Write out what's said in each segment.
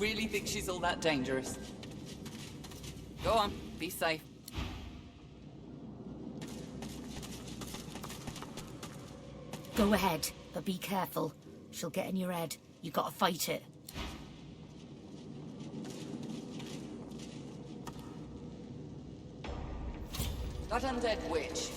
really think she's all that dangerous? Go on, be safe. Go ahead, but be careful. She'll get in your head. You gotta fight it. That undead witch.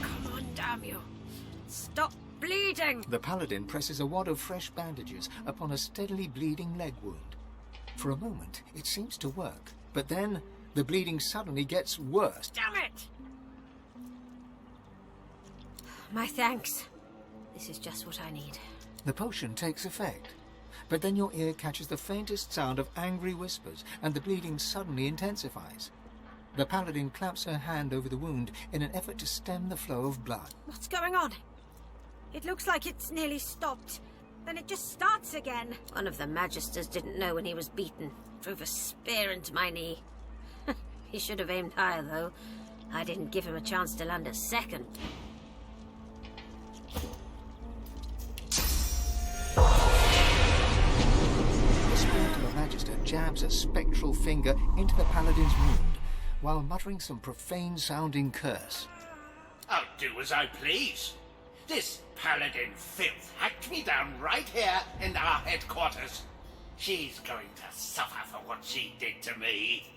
Come on, damn you. Stop bleeding! The paladin presses a wad of fresh bandages upon a steadily bleeding leg wound. For a moment, it seems to work, but then the bleeding suddenly gets worse. Damn it! My thanks. This is just what I need. The potion takes effect, but then your ear catches the faintest sound of angry whispers, and the bleeding suddenly intensifies. The paladin claps her hand over the wound in an effort to stem the flow of blood. What's going on? It looks like it's nearly stopped. Then it just starts again. One of the Magisters didn't know when he was beaten. Drove a spear into my knee. He should have aimed higher, though. I didn't give him a chance to land a second. The spirit of a Magister jabs a spectral finger into the paladin's wound, while muttering some profane-sounding curse. I'll do as I please. This paladin filth hacked me down right here in our headquarters. She's going to suffer for what she did to me.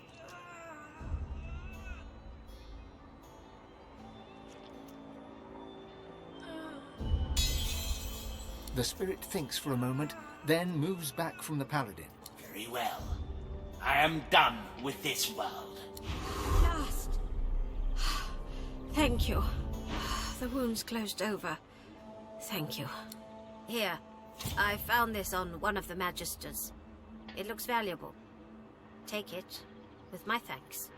The spirit thinks for a moment, then moves back from the paladin. Very well. I am done with this world. Last. Thank you. The wound's closed over. Thank you. Here, I found this on one of the Magisters. It looks valuable. Take it, with my thanks.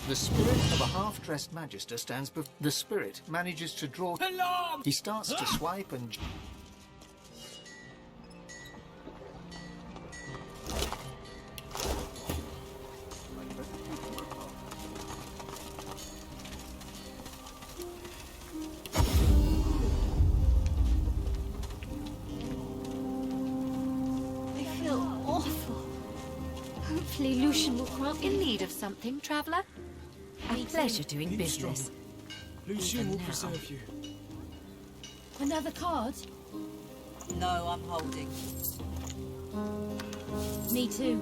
The spirit of a half-dressed Magister stands before... The spirit manages to draw... Alarm! He starts to swipe and... I feel awful. Hopefully Lucian will grant In need of something, traveller? A pleasure doing business. Lucian Even will now. preserve you. another card. No, I'm holding. Me too.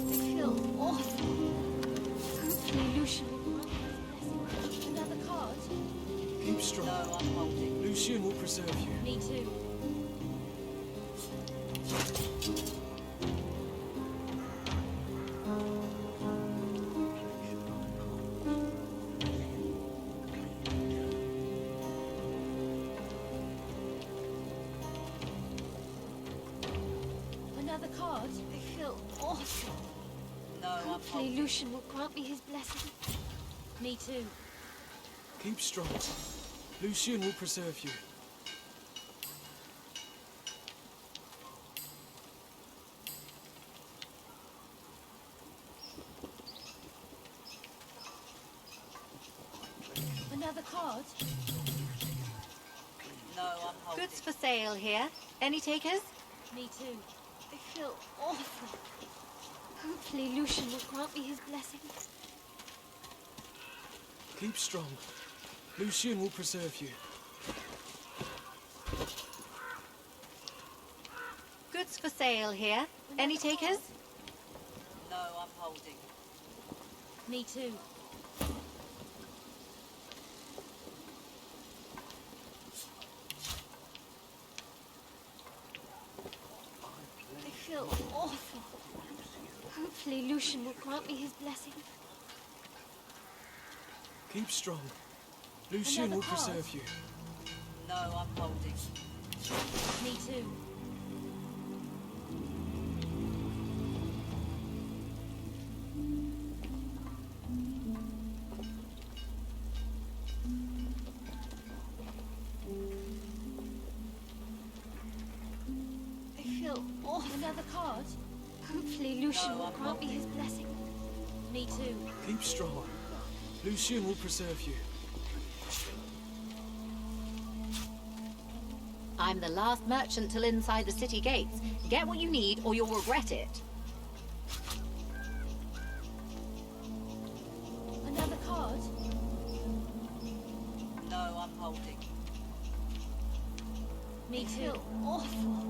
I feel awful. Hopefully Lucian will grant me his blessing. Another card? Keep strong. No, I'm holding. Lucian will preserve you. Me too. Another card? I feel awful. No, I'm Hopefully holding. Lucian will grant me his blessing. Me too. Keep strong. Lucian will preserve you. Another card? No, I'm holding. Goods for sale here. Any takers? Me too. I feel awful. Hopefully Lucian will grant me his blessing. Keep strong. Lucian will preserve you. Goods for sale here. Any takers? No, I'm holding. Me too. I feel awful. Hopefully Lucian will grant me his blessing. Keep strong. Lucian Another will card? preserve you. No, I'm holding. Me too. I feel awful. Another card? Hopefully Lucian No, will I'm grant me his blessing. Me too. Keep strong. Lucian will preserve you. I'm the last merchant till inside the city gates. Get what you need or you'll regret it. Another card? No, I'm holding. Me I too. feel awful.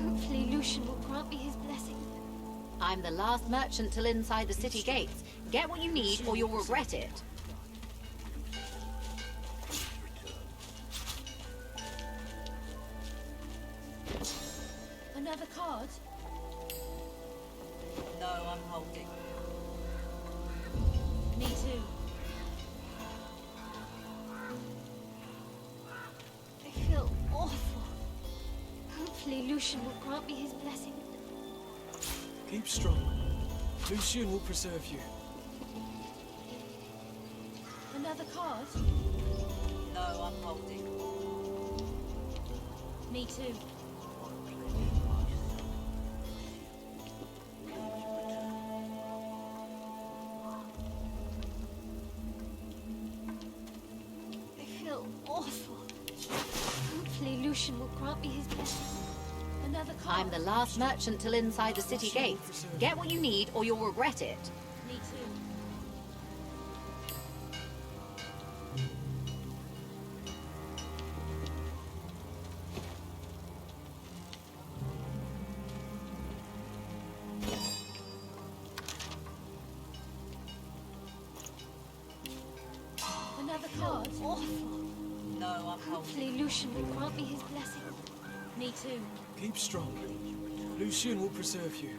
Hopefully Lucian will grant me his blessing. I'm the last merchant till inside the city gates. Get what you need or you'll regret it. Another card? No, I'm holding. Me too. I feel awful. Hopefully Lucian will grant me his blessing. Keep strong. Lucian will preserve you. Another card? No, I'm holding. Me too. I feel awful. Hopefully Lucian will grant me his blessing. Another card? I'm the last merchant till inside the city gates. Get what you need or you'll regret it. Me too. Another card? Awful. No, I'm holding. Hopefully Lucian will grant me his blessing. Me too. Keep strong. Lucian will preserve you.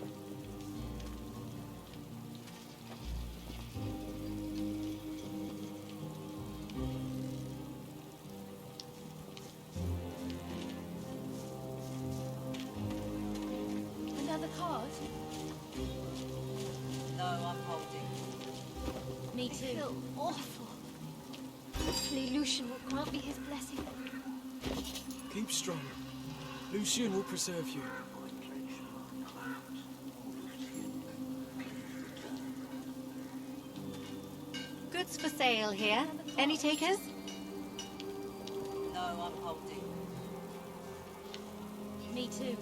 Another card? No, I'm holding. Me I too. feel awful. Hopefully Lucian will grant me his blessing. Keep strong. Lucian will preserve you. Goods for sale here. Any takers? No, I'm holding. Me too.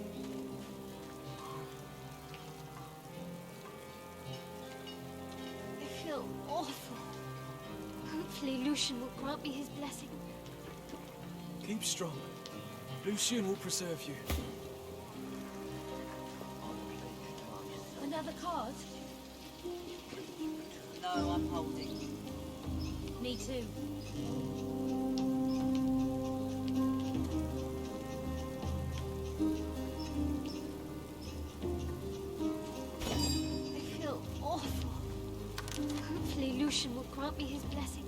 feel awful. Hopefully Lucian will grant me his blessing. Keep strong. Lucian will preserve you. Another card? No, I'm holding. Me too. I feel awful. Hopefully Lucian will grant me his blessing.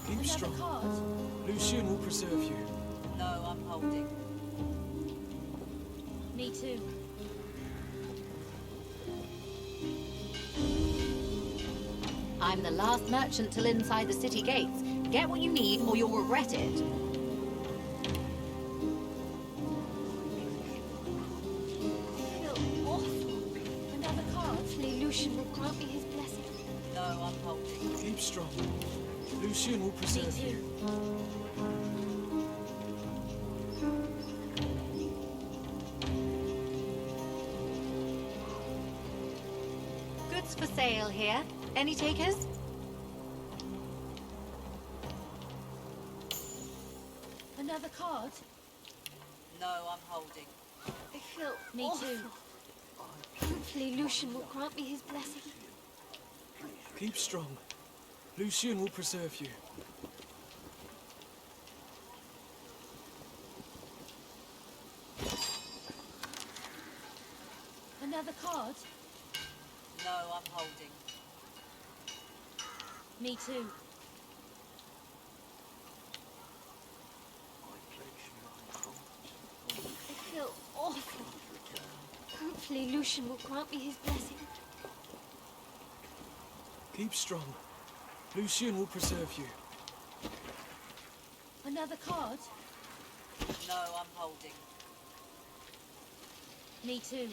Keep Another strong. card? Lucian will preserve you. No, I'm holding. Me too. I'm the last merchant till inside the city gates. Get what you need or you'll regret it. I feel awful. Another card? Hopefully Lucian will grant me his blessing. No, I'm holding. Keep strong. Lucian will preserve Me you. too. Goods for sale here. Any takers? Another card? No, I'm holding. I feel Me awful. too. Hopefully Lucian will grant me his blessing. Keep strong. Lucian will preserve you. Another card? No, I'm holding. Me too. I feel awful. Hopefully Lucian will grant me his blessing. Keep strong. Lucian will preserve you. Another card? No, I'm holding. Me too.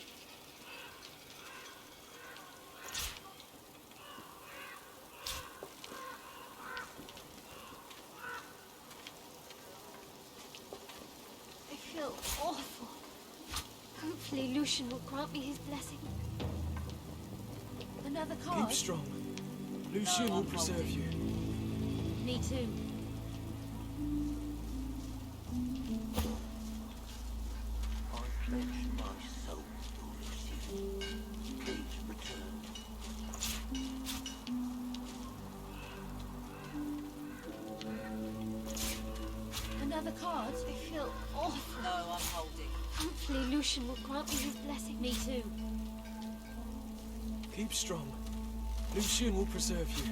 I feel awful. Hopefully Lucian will grant me his blessing. Another card? Keep strong. Lucian No, will I'm preserve holding. you. Me too. I pledge my soul to Lucian. Please return. Another card? I feel awful. No, I'm holding. Hopefully Lucian will grant me his blessing. Me too. Keep strong. Lucian will preserve you.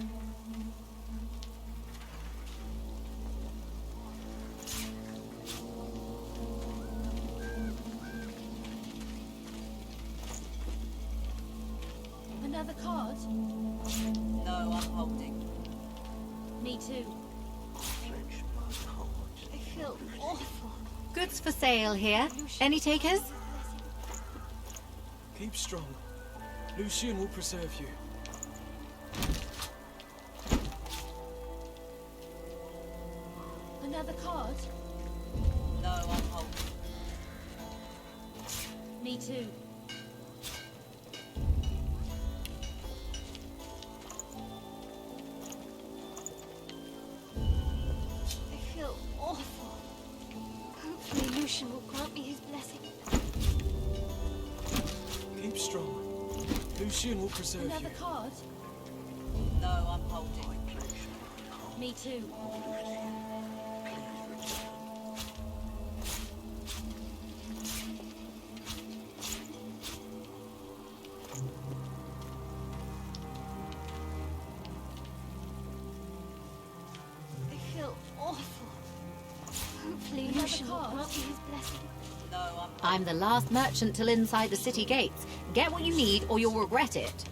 Another card? No, I'm holding. Me too. Pledge my heart. I feel awful. Goods for sale here. Any takers? Keep strong. Lucian will preserve you. Another card? No, I'm holding. Me too. I feel awful. Hopefully Lucian will grant me his blessing. Keep strong. Lucian will preserve you. Another card? No, I'm holding. Me too. I feel awful. Hopefully Another Lucian will card? grant me his blessing. No, I'm I'm the last merchant till inside the city gates. Get what you need or you'll regret it.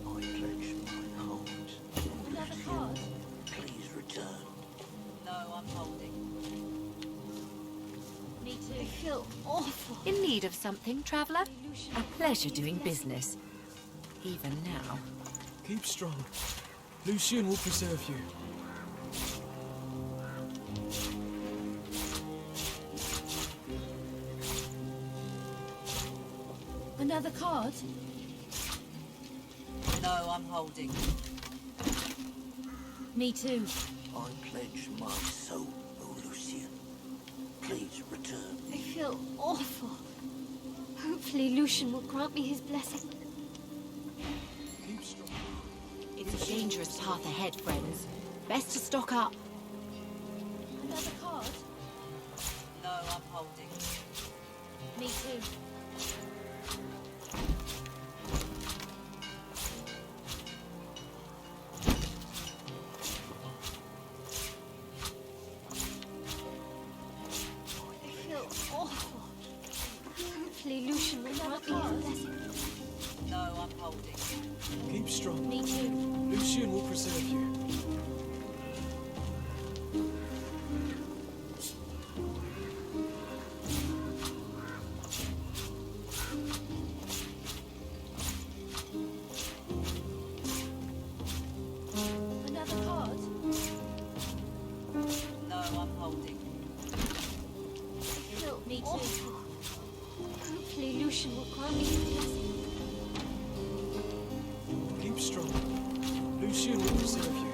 I pledge my heart. Another card? Please return. No, I'm holding. Me I too. feel awful. In need of something, traveller? Lucian A will grant pleasure me his doing blessing. business. Even now. Keep strong. Lucian will preserve you. Another card? No, I'm holding. Me too. I pledge my soul, O Lucian. Please return. I feel awful. Hopefully Lucian will grant me his blessing. Keep strong. It's a dangerous path ahead, friends. Best to stock up. Another card? No, I'm holding. Me too. I feel awful. Hopefully Lucian will grant me his blessing. No, I'm holding. Keep strong. Me too. Lucian will preserve you. Another card? No, I'm holding. I feel Me too. awful. Hopefully Lucian will grant me his blessing. Keep strong. Lucian will preserve you.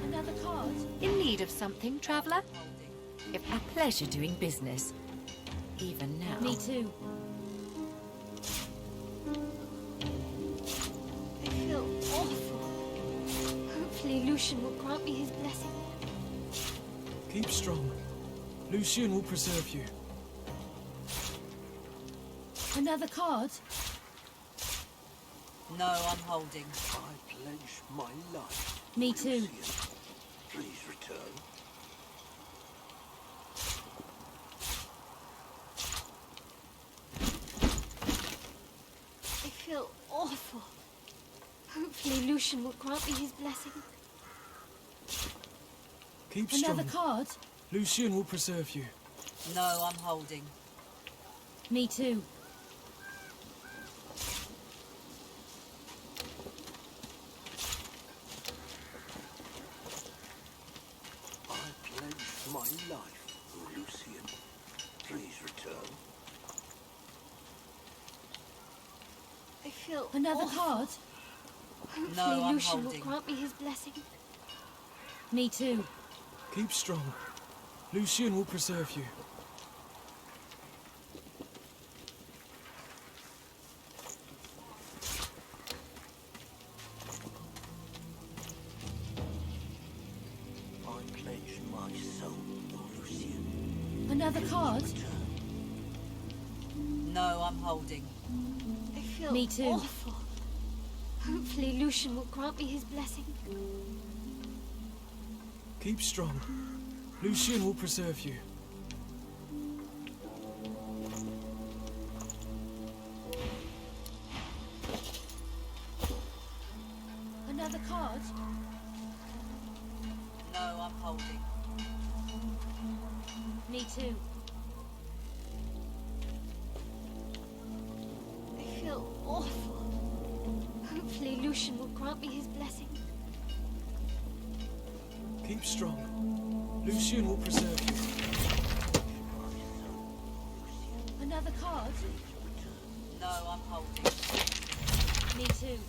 Another card? In need of something, traveller? Holding. If a pleasure doing business. Even now. Me too. I feel awful. Hopefully Lucian will grant me his blessing. Keep strong. Lucian will preserve you. Another card? No, I'm holding. I pledge my life. Me too. Lucian, please return. I feel awful. Hopefully Lucian will grant me his blessing. Keep strong. Another card? Lucian will preserve you. No, I'm holding. Me too. I pledge my life, O Lucian. Please return. I feel Another awful. card? Hopefully No, I'm Lucian will holding. grant me his blessing. Me too. Keep strong. Lucian will preserve you. I pledge my soul, O Lucian. Another card? No, I'm holding. I feel Me too. awful. Hopefully Lucian will grant me his blessing. Keep strong. Lucian will preserve you. Another card? No, I'm holding. Me too. I feel awful. Hopefully Lucian will grant me his blessing. Keep strong. Lucian will preserve you. Another card? No, I'm holding. Me too.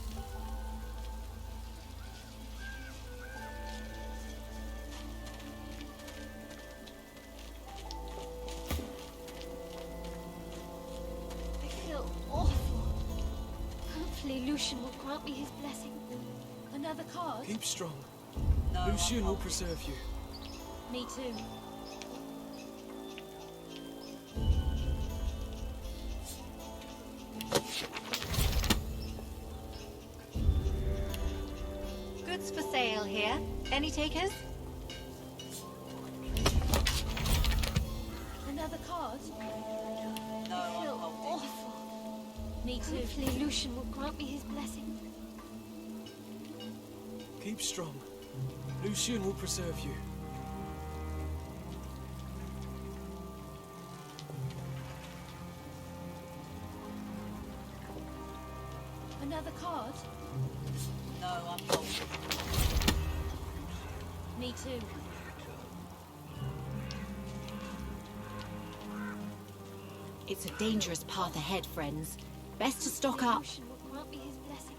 I feel awful. Hopefully Lucian will grant me his blessing. Another card? Keep strong. No, Lucian I'm will holding. preserve you. Me too. Goods for sale here. Any takers? Another card? No, I I'm feel holding. awful. Me too. Hopefully Lucian will grant me his blessing. Keep strong. Lucian will preserve you. Another card? No, I'm holding. Me too. It's a dangerous path ahead, friends. Best to stock up. Lucian will grant me his blessing.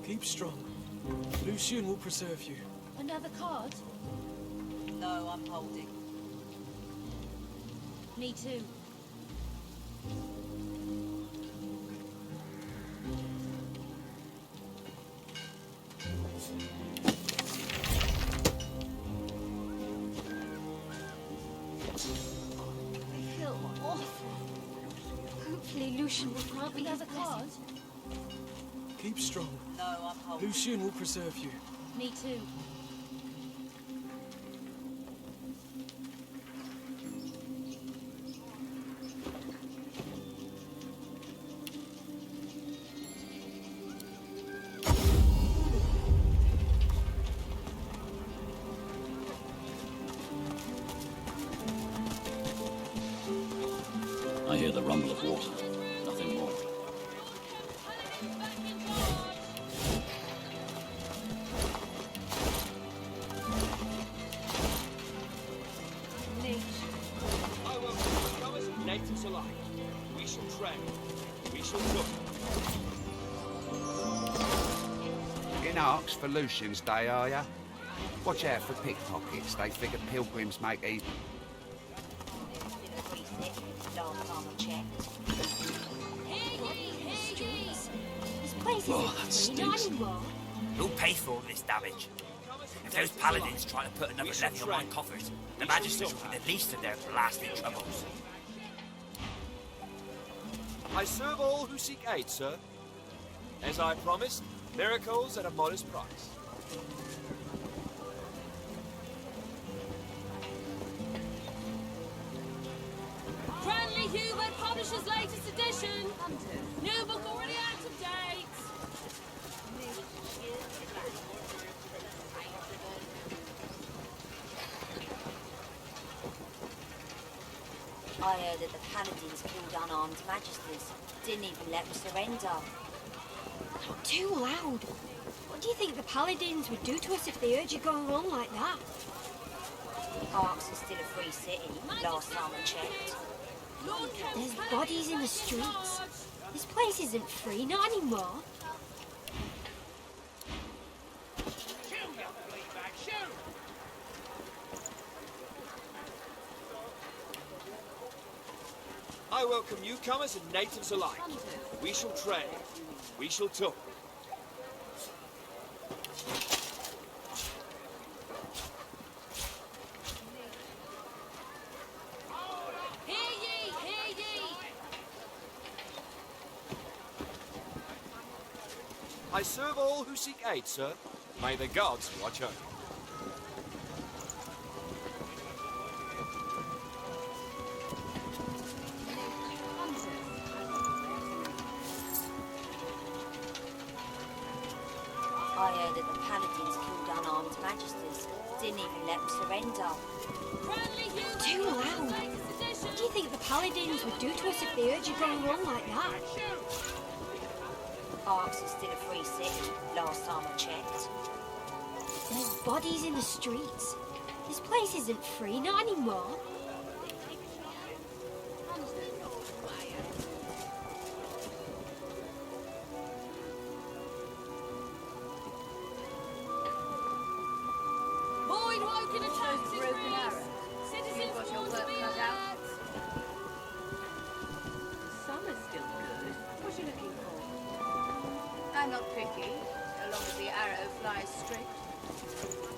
Keep strong. Lucian will preserve you. Another card? No, I'm holding. Me too. I feel awful. Hopefully Lucian will grant me his Another card? blessing. Keep strong. No, I'm holding. Lucian will preserve you. Me too. I hear the rumble of water. Nothing more. I will come as natives alike. We shall train. We shall cook. In Arks for Lucian's Day, are ya? Watch out for pickpockets. They figure pilgrims make easy. Last time I checked. This place Oh, isn't that free, stinks. not anymore. Who'll pay for all this damage? If those paladins try to put another levy on my coffers, the magisters will be the least of their blasted troubles. I serve all who seek aid, sir. As I promised, miracles at a modest price. Friendly Hubert publishes latest edition. New book already out of date. I heard that the paladins killed unarmed magisters. Didn't even let them surrender. Not too loud. What do you think the paladins would do to us if they heard you going on like that? Arks is still a free city, last time I checked. There's bodies in the streets. This place isn't free, not anymore. I welcome newcomers and natives alike. We shall trade. We shall talk. Hear ye, hear ye. I serve all who seek aid, sir. May the gods watch over. I heard that the paladins killed unarmed magisters. Didn't even let them surrender. Friendly Hubert Too loud. latest edition. What do you think the paladins would do to us if they heard you going on like that? Arks is still a free city, last time I checked. There's bodies in the streets. This place isn't free, not anymore. Void woken attacks increase. Citizens warned to be alert. Summer's still good. What are you looking for? I'm not picky, so long as the arrow flies straight.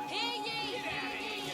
Hear ye, hear ye.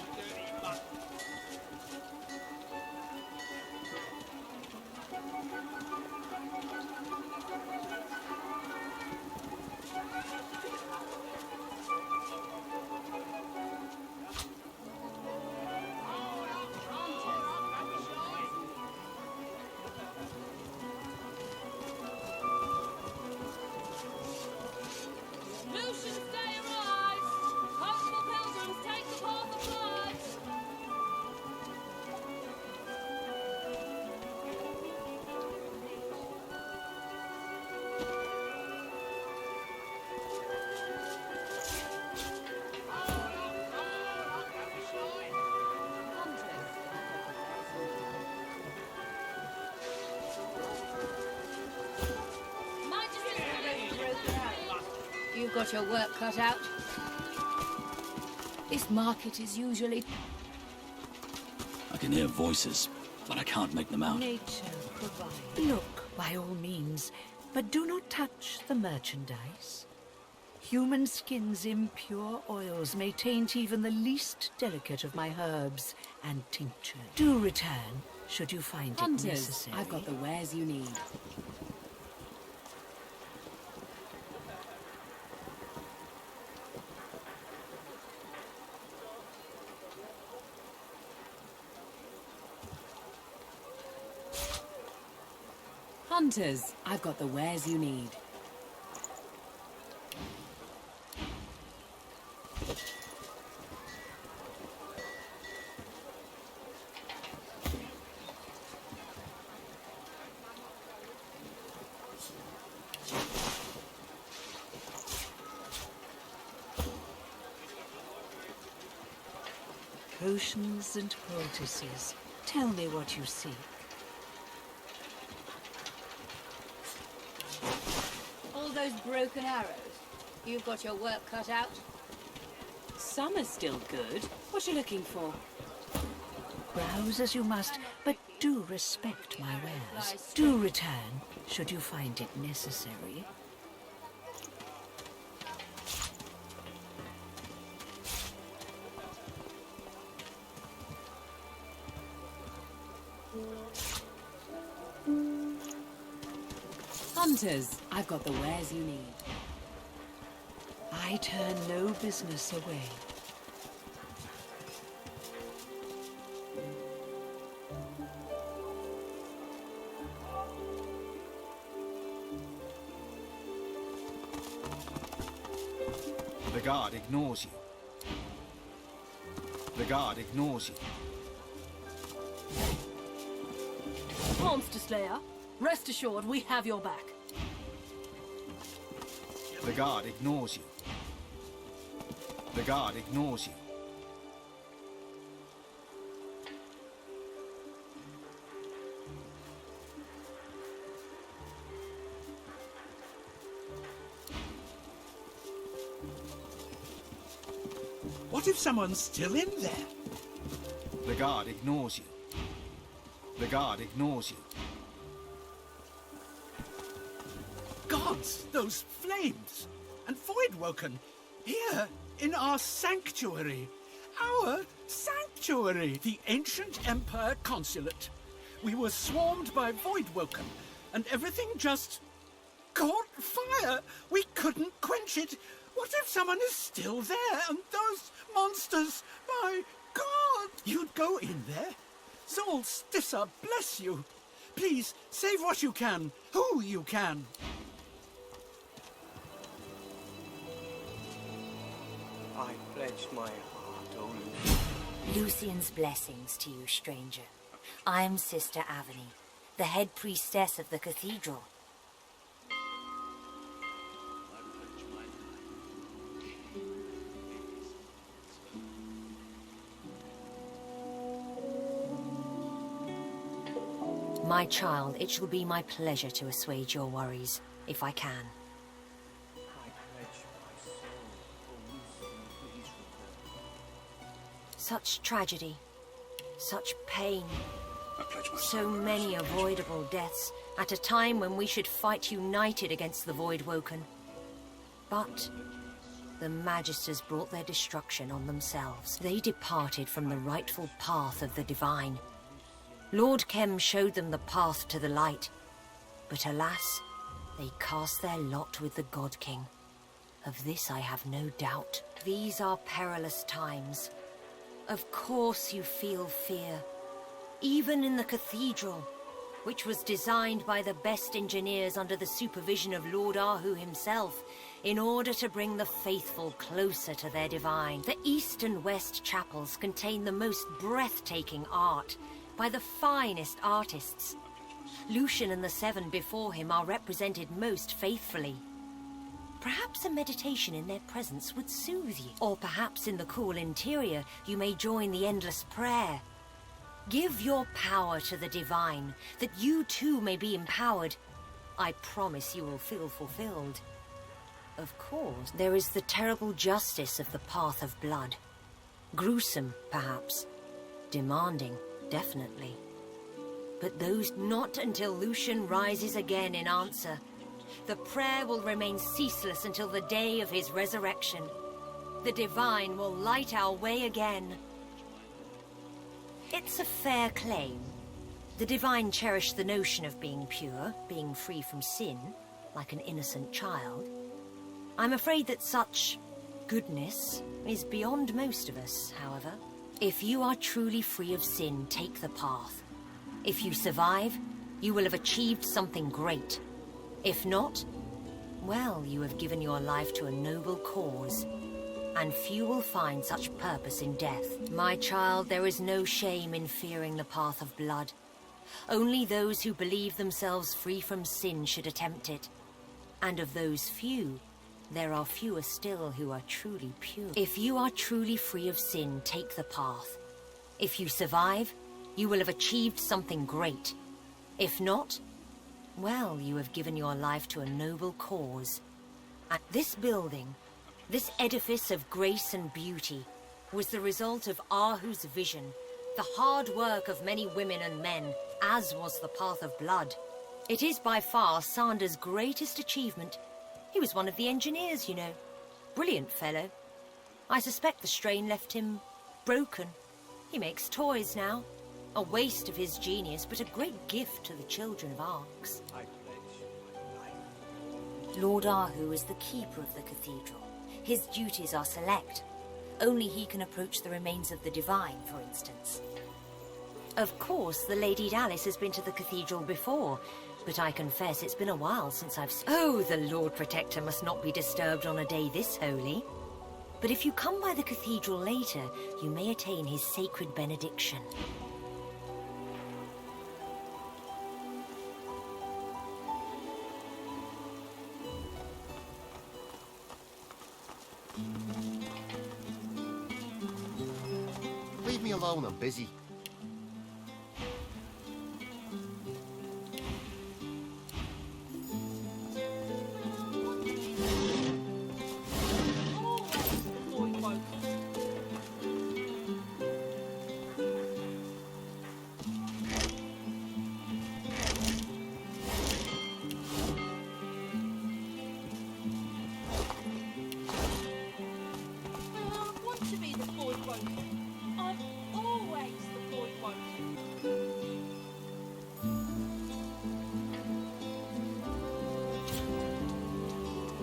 got your work cut out. This market is usually... I can hear voices, but I can't make them out. Nature provides. Look, by all means, but do not touch the merchandise. Human skin's impure oils may taint even the least delicate of my herbs and tinctures. Do return, should you find it necessary. I've got the wares you need. Hunters, I've got the wares you need. Potions and poultices. Tell me what you seek. All those broken arrows. You've got your work cut out. Some are still good. What you looking for? Browse as you must, but do respect my wares. Do return, should you find it necessary. Hunters, I've got the wares you need. I turn no business away. The guard ignores you. The guard ignores you. Monster Slayer, rest assured we have your back. The guard ignores you. The guard ignores you. What if someone's still in there? The guard ignores you. The guard ignores you. Gods, those flames! And Voidwoken, here in our sanctuary. Our sanctuary! The ancient Empire Consulate. We were swarmed by Voidwoken, and everything just caught fire. We couldn't quench it. What if someone is still there, and those monsters, my God! You'd go in there? Solstice, bless you. Please, save what you can, who you can. I pledge my heart, O Lucian. Lucian's blessings to you, stranger. I'm Sister Avony, the head priestess of the cathedral. My child, it shall be my pleasure to assuage your worries, if I can. I pledge my soul, O Lucian, please return. Such tragedy, such pain, I pledge my so soul, many avoidable deaths at a time when we should fight united against the Voidwoken. But the Magisters brought their destruction on themselves. They departed from the rightful path of the divine. Lord Kem showed them the path to the light, but alas, they cast their lot with the God King. Of this I have no doubt. These are perilous times. Of course you feel fear, even in the cathedral, which was designed by the best engineers under the supervision of Lord Ahu himself, in order to bring the faithful closer to their divine. The east and west chapels contain the most breathtaking art, by the finest artists. Lucian and the seven before him are represented most faithfully. Perhaps a meditation in their presence would soothe you. Or perhaps in the cool interior you may join the endless prayer. Give your power to the divine, that you too may be empowered. I promise you will feel fulfilled. Of course, there is the terrible justice of the path of blood. Gruesome, perhaps. Demanding, definitely. But those not until Lucian rises again in answer. The prayer will remain ceaseless until the day of his resurrection. The divine will light our way again. It's a fair claim. The divine cherish the notion of being pure, being free from sin, like an innocent child. I'm afraid that such goodness is beyond most of us, however. If you are truly free of sin, take the path. If you survive, you will have achieved something great. If not, well, you have given your life to a noble cause. And few will find such purpose in death. My child, there is no shame in fearing the path of blood. Only those who believe themselves free from sin should attempt it. And of those few, there are fewer still who are truly pure. If you are truly free of sin, take the path. If you survive, you will have achieved something great. If not, well, you have given your life to a noble cause. And this building, this edifice of grace and beauty, was the result of Ahu's vision, the hard work of many women and men, as was the path of blood. It is by far Sander's greatest achievement. He was one of the engineers, you know. Brilliant fellow. I suspect the strain left him broken. He makes toys now. A waste of his genius, but a great gift to the children of Arx. Lord Ahu is the keeper of the cathedral. His duties are select. Only he can approach the remains of the divine, for instance. Of course, the Lady Alice has been to the cathedral before, but I confess it's been a while since I've... Oh, the Lord Protector must not be disturbed on a day this holy. But if you come by the cathedral later, you may attain his sacred benediction. Leave me alone, I'm busy.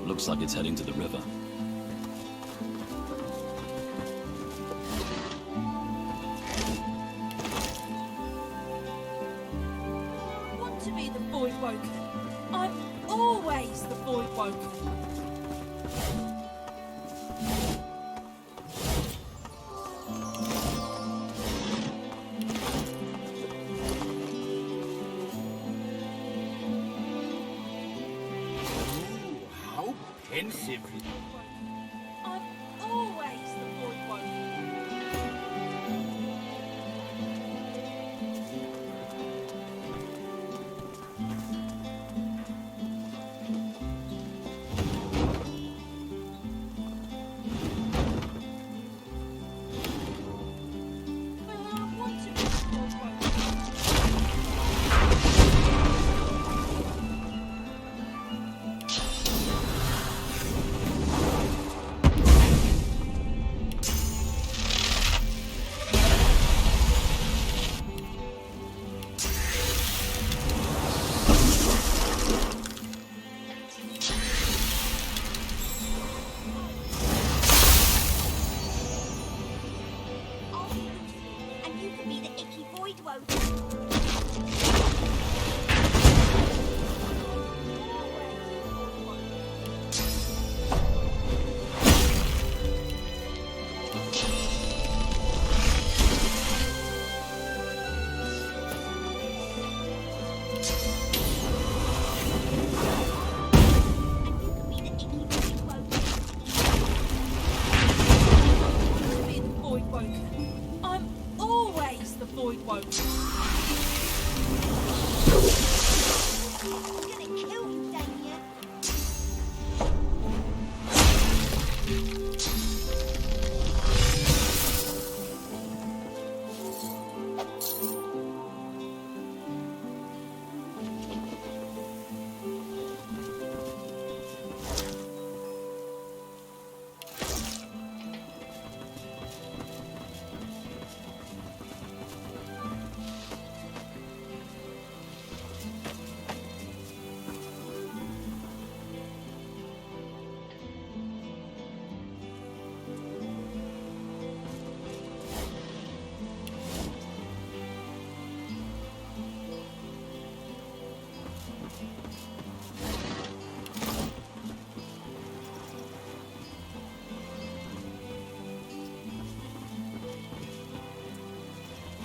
Looks like it's heading to the river. I want to be the void woken. I'm always the void woken. Pensive. I'm always the void woken.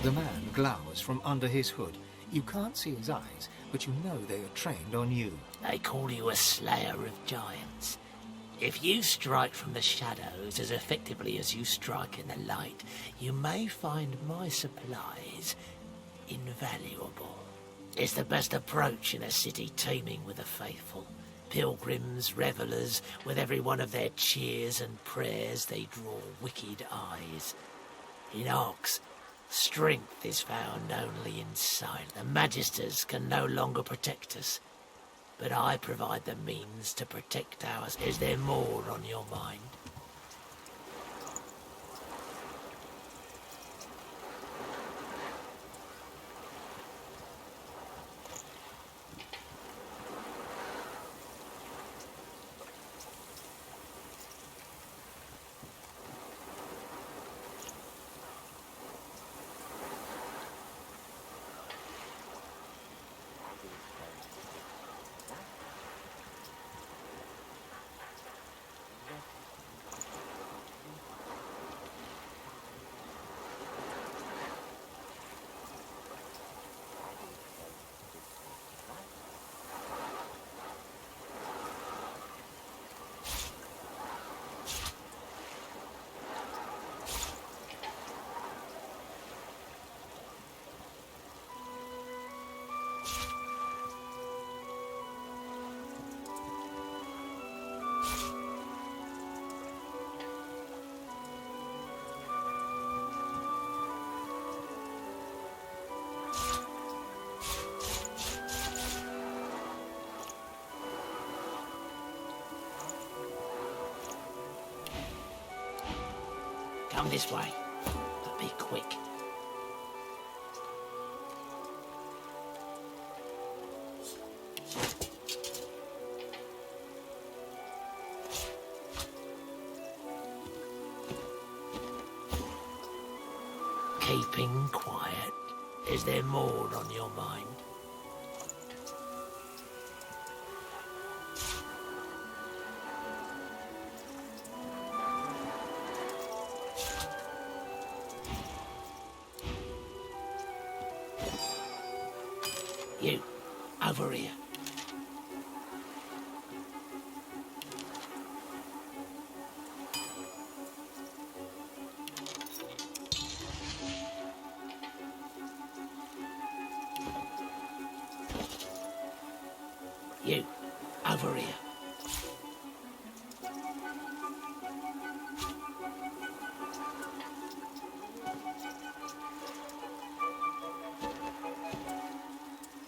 The man glowers from under his hood. You can't see his eyes, but you know they are trained on you. They call you a slayer of giants. If you strike from the shadows as effectively as you strike in the light, you may find my supplies invaluable. It's the best approach in a city teeming with the faithful. Pilgrims, revellers, with every one of their cheers and prayers they draw wicked eyes. In Arx, strength is found only in silence. The Magisters can no longer protect us, but I provide the means to protect ours. Is there more on your mind? Come this way, but be quick. Keeping quiet. Is there more on your mind? You, over here. You, over here.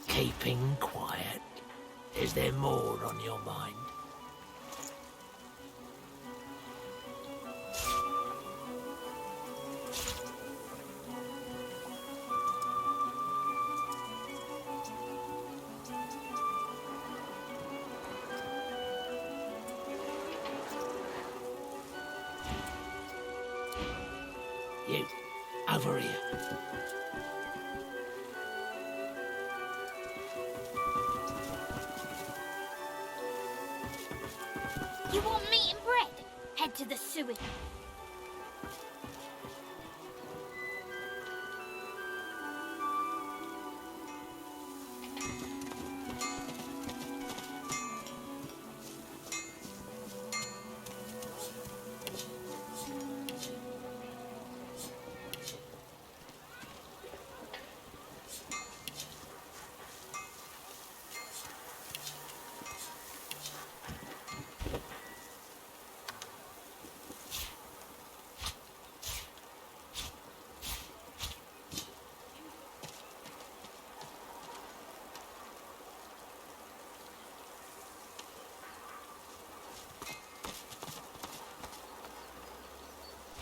Keeping quiet. Is there more on your mind? You, over here. You want meat and bread? Head to the sewage.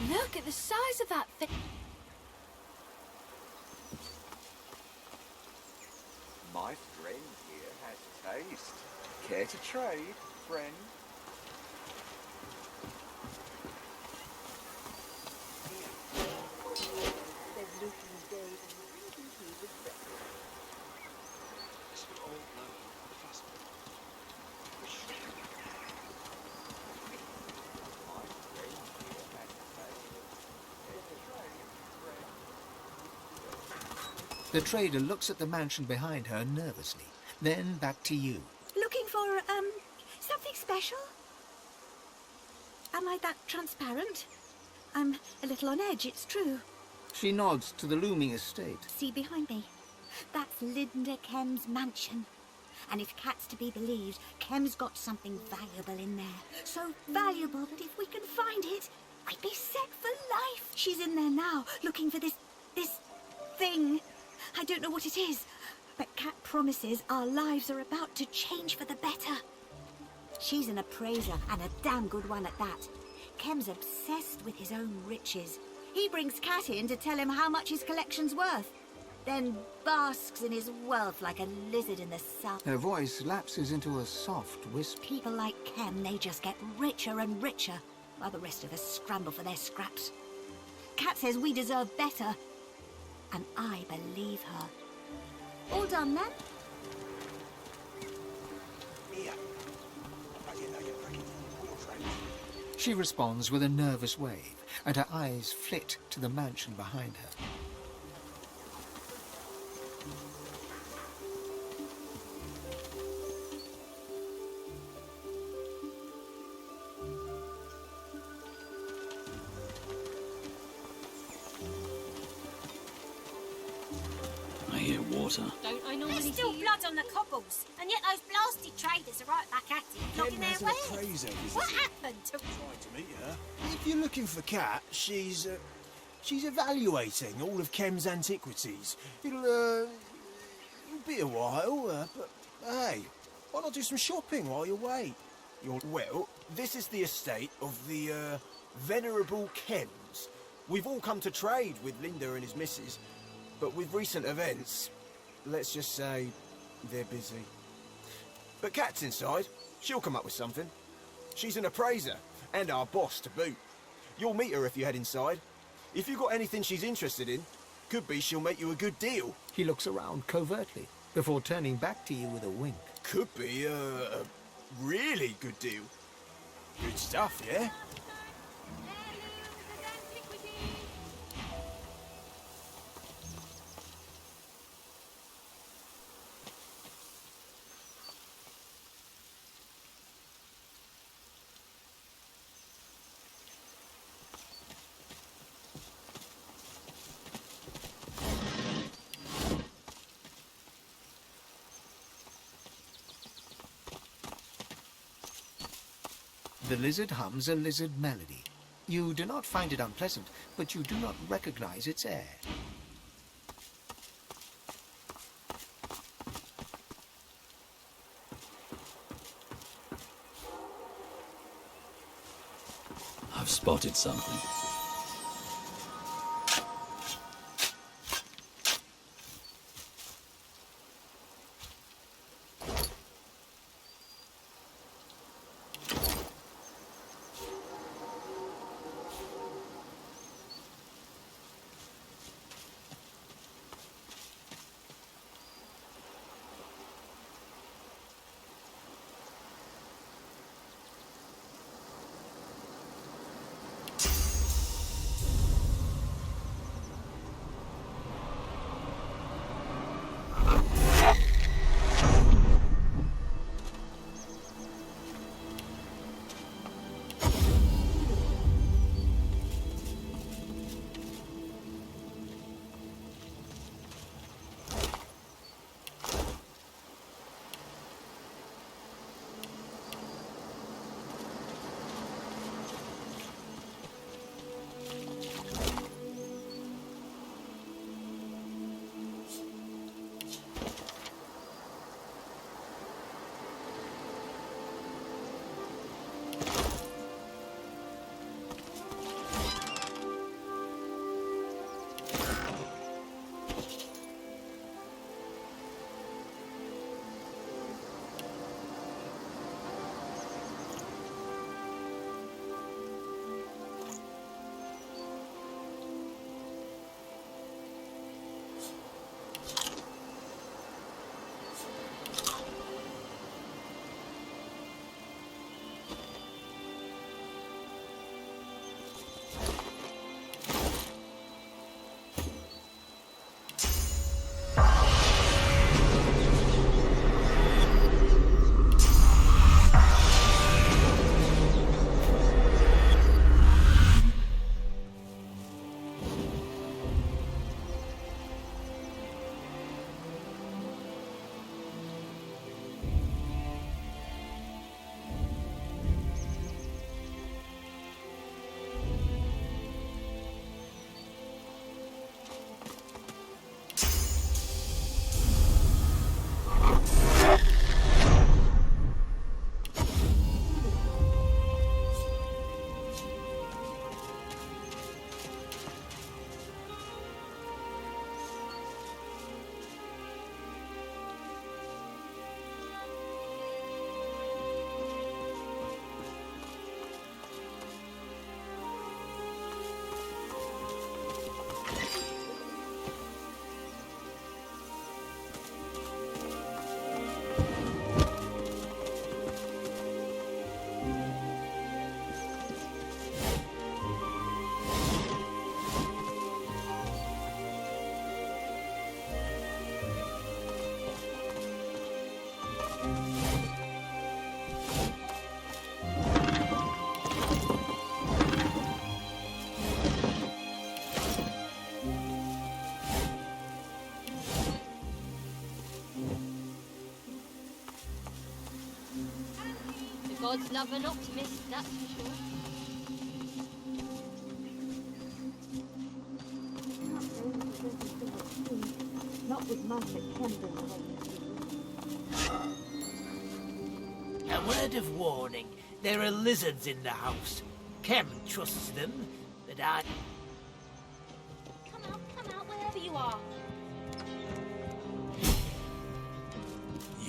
Look at the size of that thing. My friend here has taste. Care to trade, friend? The trader looks at the mansion behind her nervously, then back to you. Looking for, something special? Am I that transparent? I'm a little on edge, it's true. She nods to the looming estate. See behind me? That's Linda Kem's mansion. And if Cat's to be believed, Kem's got something valuable in there. So valuable that if we can find it, we'd be set for life. She's in there now, looking for this thing. I don't know what it is, but Cat promises our lives are about to change for the better. She's an appraiser, and a damn good one at that. Kem's obsessed with his own riches. He brings Cat in to tell him how much his collection's worth, then basks in his wealth like a lizard in the sun. Her voice lapses into a soft whisper. People like Kem, they just get richer and richer, while the rest of us scramble for their scraps. Cat says we deserve better, and I believe her. All done, then? She responds with a nervous wave, and her eyes flit to the mansion behind her. I hear water. Don't I normally There's still blood on the cobbles, and yet those blasted traders are right back at it, knocking their wares. What happened to... Tried to meet her. If you're looking for Cat, she's evaluating all of Kem's antiquities. It'll be a while, but hey, why not do some shopping while you wait? Well, this is the estate of the venerable Kems. We've all come to trade with Linda and his missus, but with recent events, let's just say they're busy. But Cat's inside. She'll come up with something. She's an appraiser, and our boss to boot. You'll meet her if you head inside. If you've got anything she's interested in, could be she'll make you a good deal. He looks around covertly, before turning back to you with a wink. Could be a really good deal. Good stuff, yeah? The lizard hums a lizard melody. You do not find it unpleasant, but you do not recognize its air. I've spotted something. Gods love an optimist, that's for sure. Not with Master Camden. A word of warning. There are lizards in the house. Kem trusts them, but I... Come out, wherever you are.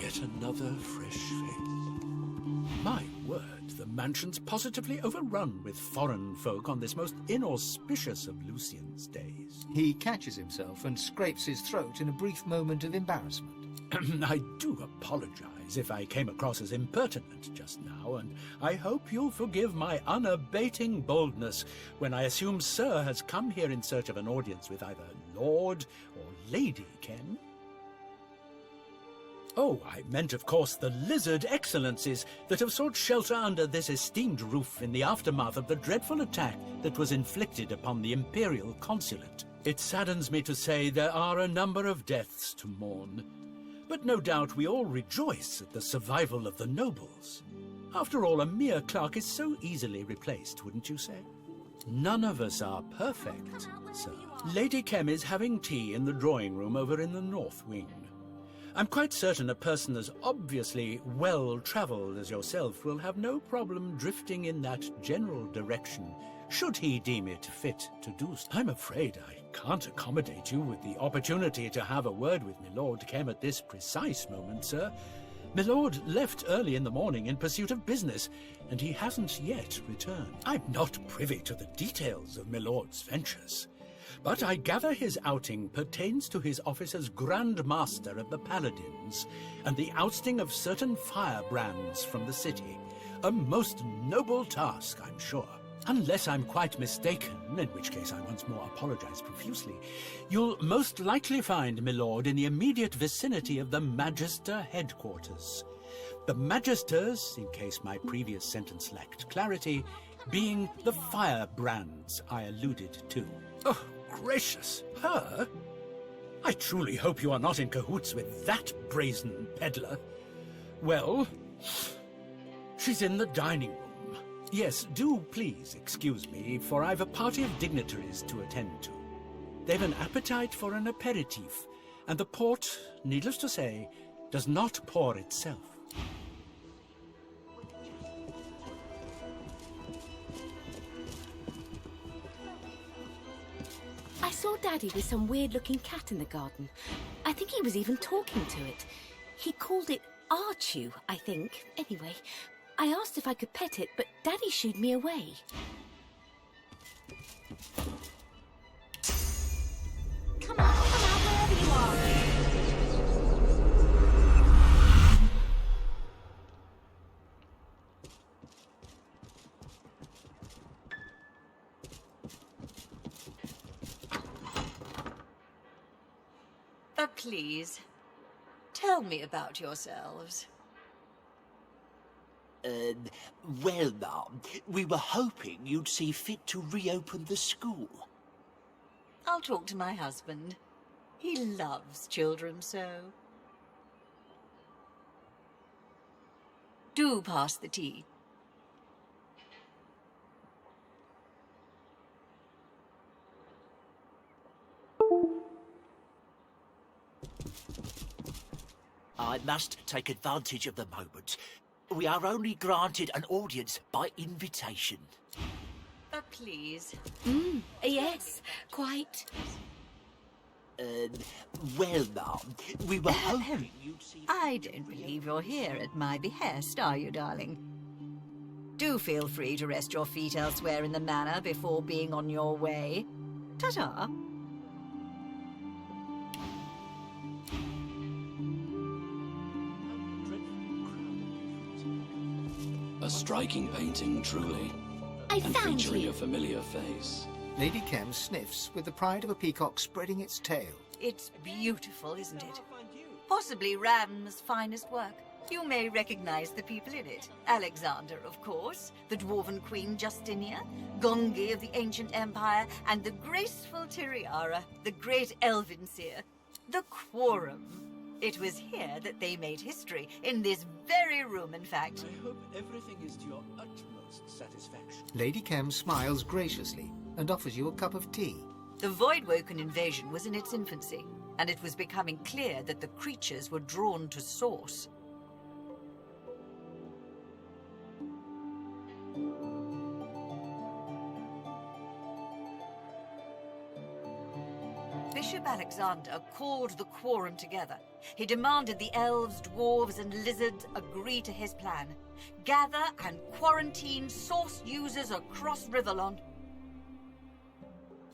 Yet another fresh face. My word, the mansion's positively overrun with foreign folk on this most inauspicious of Lucian's days. He catches himself and scrapes his throat in a brief moment of embarrassment. I do apologize if I came across as impertinent just now, and I hope you'll forgive my unabating boldness when I assume Sir has come here in search of an audience with either Lord or Lady Ken. Oh, I meant, of course, the lizard excellencies that have sought shelter under this esteemed roof in the aftermath of the dreadful attack that was inflicted upon the Imperial Consulate. It saddens me to say there are a number of deaths to mourn, but no doubt we all rejoice at the survival of the nobles. After all, a mere clerk is so easily replaced, wouldn't you say? None of us are perfect, sir. Lady Kem is having tea in the drawing room over in the north wing. I'm quite certain a person as obviously well-travelled as yourself will have no problem drifting in that general direction, should he deem it fit to do so. I'm afraid I can't accommodate you with the opportunity to have a word with Milord Kem at this precise moment, sir. Milord left early in the morning in pursuit of business, and he hasn't yet returned. I'm not privy to the details of Milord's ventures, but I gather his outing pertains to his office as Grand Master of the Paladins and the ousting of certain firebrands from the city. A most noble task, I'm sure. Unless I'm quite mistaken, in which case I once more apologize profusely, you'll most likely find Milord in the immediate vicinity of the Magister headquarters. The Magisters, in case my previous sentence lacked clarity, being the firebrands I alluded to. Oh, gracious, her? I truly hope you are not in cahoots with that brazen peddler. Well, she's in the dining room. Yes, do please excuse me, for I've a party of dignitaries to attend to. They've an appetite for an aperitif, and the port, needless to say, does not pour itself. I saw Daddy with some weird-looking cat in the garden. I think he was even talking to it. He called it Archu, I think. Anyway, I asked if I could pet it, but Daddy shooed me away. Come out, wherever you are. Please, tell me about yourselves. Well, Ma'am, we were hoping you'd see fit to reopen the school. I'll talk to my husband. He loves children so. Do pass the tea. I must take advantage of the moment. We are only granted an audience by invitation. Please. Yes, quite. Well, Ma'am, we were hoping you'd see... I don't believe you're here at my behest, are you, darling? Do feel free to rest your feet elsewhere in the manor before being on your way. Ta-ta. A striking painting, truly. I found featuring you. A familiar face. Lady Kem sniffs with the pride of a peacock spreading its tail. It's beautiful, isn't it? Possibly Ram's finest work. You may recognize the people in it. Alexander, of course, the dwarven queen Justinia, Gongi of the ancient empire, and the graceful Tiriara, the great elven seer. The Quorum. It was here that they made history, in this very room, in fact. I hope everything is to your utmost satisfaction. Lady Kem smiles graciously and offers you a cup of tea. The Voidwoken invasion was in its infancy, and it was becoming clear that the creatures were drawn to source. Bishop Alexander called the quorum together. He demanded the elves, dwarves, and lizards agree to his plan. Gather and quarantine source users across Riverlon.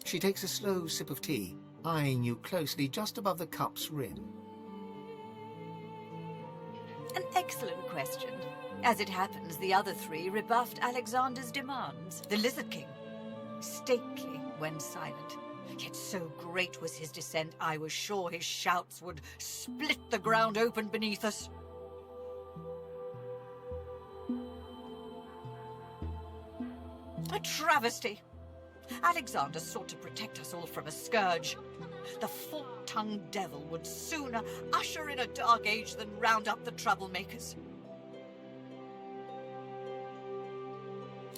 She takes a slow sip of tea, eyeing you closely just above the cup's rim. An excellent question. As it happens, the other three rebuffed Alexander's demands. The Lizard King, stately when silent. Yet so great was his dissent, I was sure his shouts would split the ground open beneath us. A travesty. Alexander sought to protect us all from a scourge. The fork-tongued devil would sooner usher in a dark age than round up the troublemakers.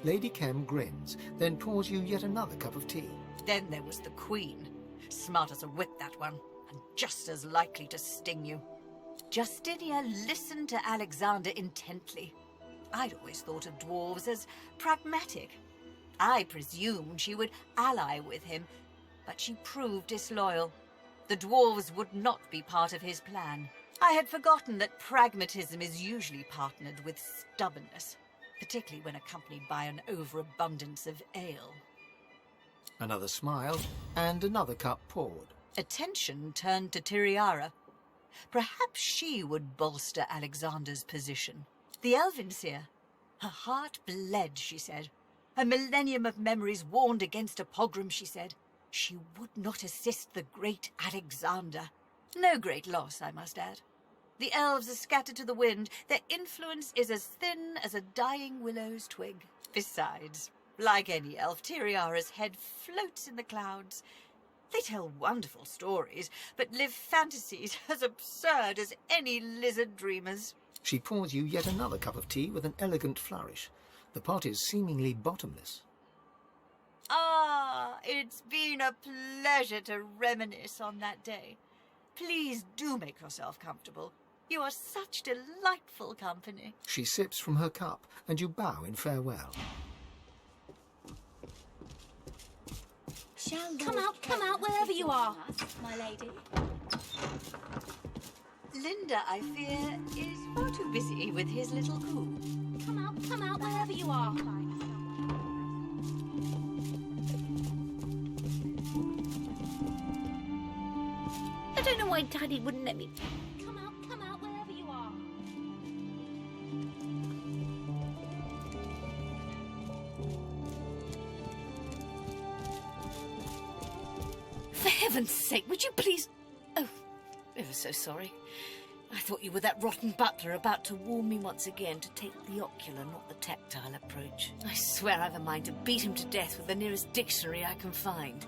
Lady Kem grins, then pours you yet another cup of tea. Then there was the Queen. Smart as a whip, that one, and just as likely to sting you. Justinia listened to Alexander intently. I'd always thought of dwarves as pragmatic. I presumed she would ally with him, but she proved disloyal. The dwarves would not be part of his plan. I had forgotten that pragmatism is usually partnered with stubbornness, particularly when accompanied by an overabundance of ale. Another smile, and another cup poured. Attention turned to Tiriara. Perhaps she would bolster Alexander's position. The Elven seer. Her heart bled, she said. A millennium of memories warned against a pogrom, she said. She would not assist the great Alexander. No great loss, I must add. The elves are scattered to the wind. Their influence is as thin as a dying willow's twig. Besides, like any elf, Tiriara's head floats in the clouds. They tell wonderful stories, but live fantasies as absurd as any lizard dreamers. She pours you yet another cup of tea with an elegant flourish. The pot is seemingly bottomless. Ah, it's been a pleasure to reminisce on that day. Please do make yourself comfortable. You are such delightful company. She sips from her cup, and you bow in farewell. Come out, wherever you are, my lady. Linda, I fear, is far too busy with his little coup. Come out, wherever you are. I don't know why Daddy wouldn't let me. Come out, wherever you are. For heaven's sake, would you please... Oh, ever so sorry. I thought you were that rotten butler about to warn me once again to take the ocular, not the tactile approach. I swear I've a mind to beat him to death with the nearest dictionary I can find.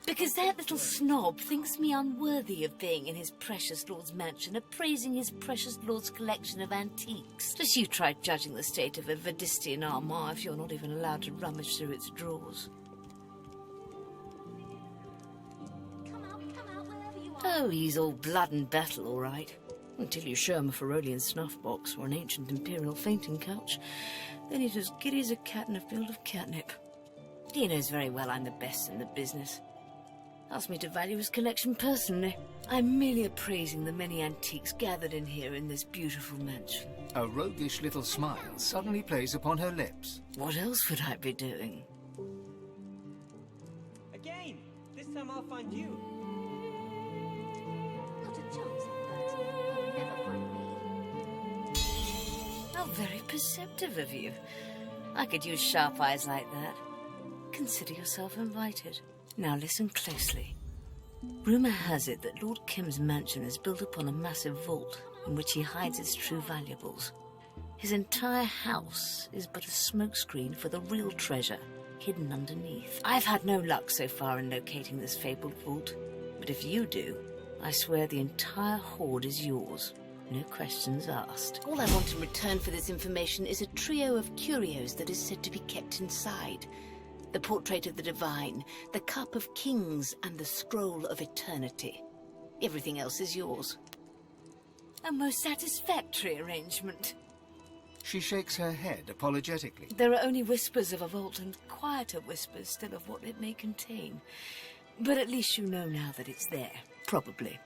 Because that little snob thinks me unworthy of being in his precious lord's mansion, appraising his precious lord's collection of antiques. Just you try judging the state of a Vadistian armoire if you're not even allowed to rummage through its drawers. Oh, he's all blood and battle, all right. Until you show him a Ferolian snuff box or an ancient imperial fainting couch, then he's as giddy as a cat in a field of catnip. He knows very well I'm the best in the business. Asked me to value his collection personally. I'm merely appraising the many antiques gathered in here in this beautiful mansion. A roguish little smile suddenly plays upon her lips. What else would I be doing? Again! This time I'll find you. Not a chance, Imbert. You'll never find me. How very perceptive of you. I could use sharp eyes like that. Consider yourself invited. Now listen closely. Rumour has it that Lord Kim's mansion is built upon a massive vault in which he hides his true valuables. His entire house is but a smokescreen for the real treasure hidden underneath. I've had no luck so far in locating this fabled vault. But if you do, I swear the entire hoard is yours. No questions asked. All I want in return for this information is a trio of curios that is said to be kept inside. The portrait of the divine, the cup of kings, and the scroll of eternity. Everything else is yours. A most satisfactory arrangement. She shakes her head apologetically. There are only whispers of a vault and quieter whispers still of what it may contain. But at least you know now that it's there. Probably.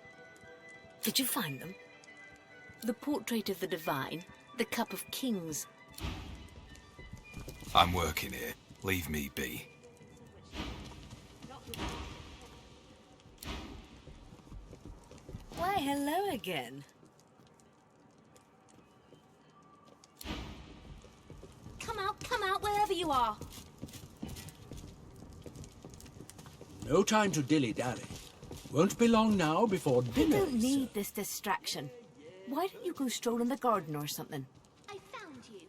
Did you find them? The portrait of the divine, the cup of kings. I'm working here. Leave me be. Why, hello again. Come out, wherever you are. No time to dilly-dally. Won't be long now before dinner. I don't need this distraction. Why don't you go stroll in the garden or something? I found you.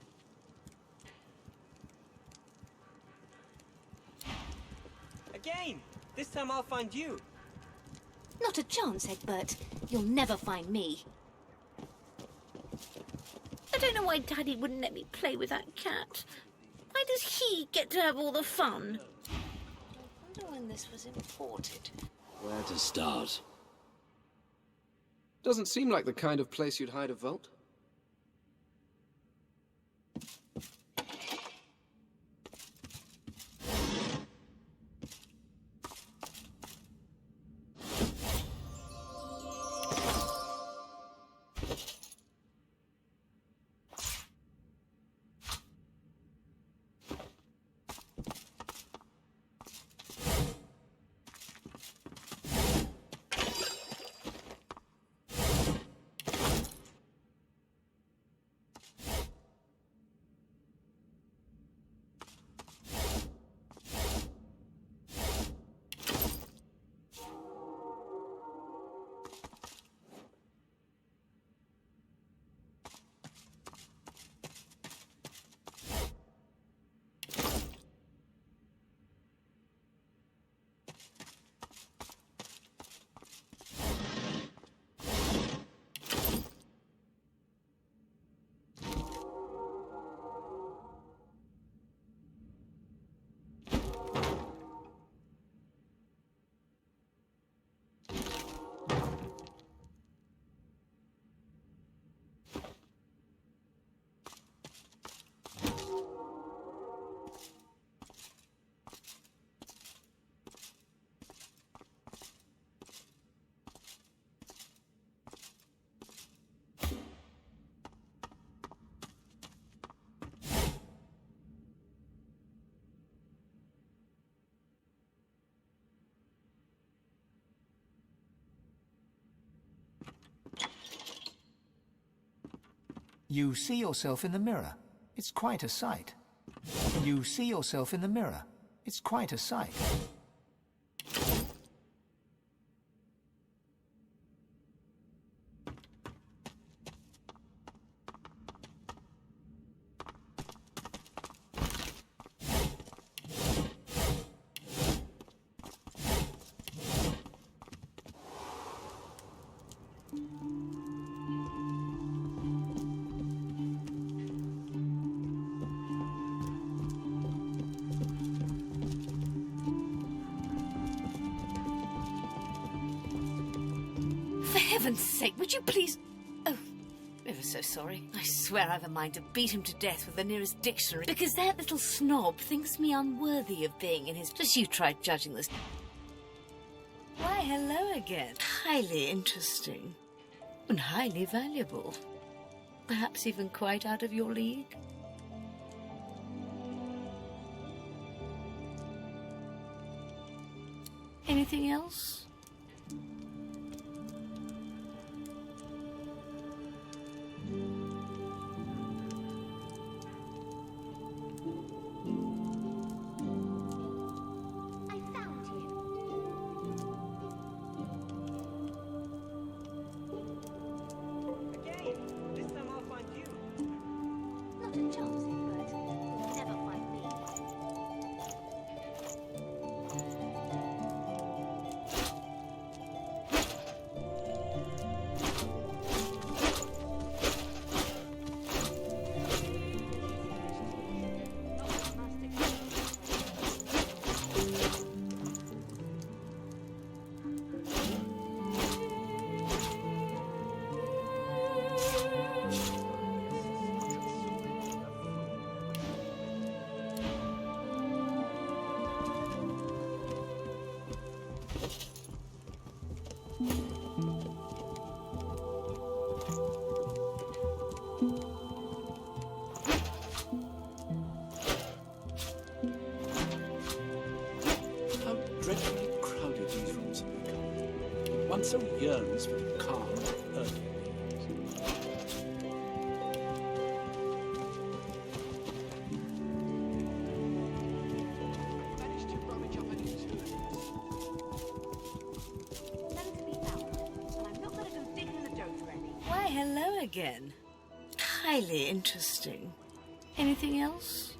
Again! This time I'll find you. Not a chance, Egbert. You'll never find me. I don't know why Daddy wouldn't let me play with that cat. Why does he get to have all the fun? I wonder when this was imported. Where to start? Doesn't seem like the kind of place you'd hide a vault. You see yourself in the mirror. It's quite a sight. You see yourself in the mirror. It's quite a sight. For heaven's sake, would you please... Oh, ever so sorry. I swear I've a mind to beat him to death with the nearest dictionary, because that little snob thinks me unworthy of being in his... Just you try judging this. Why, hello again. Highly interesting. And highly valuable. Perhaps even quite out of your league. Anything else? One so yearns for the calm of earthly things. Why, hello again. Highly interesting. Anything else?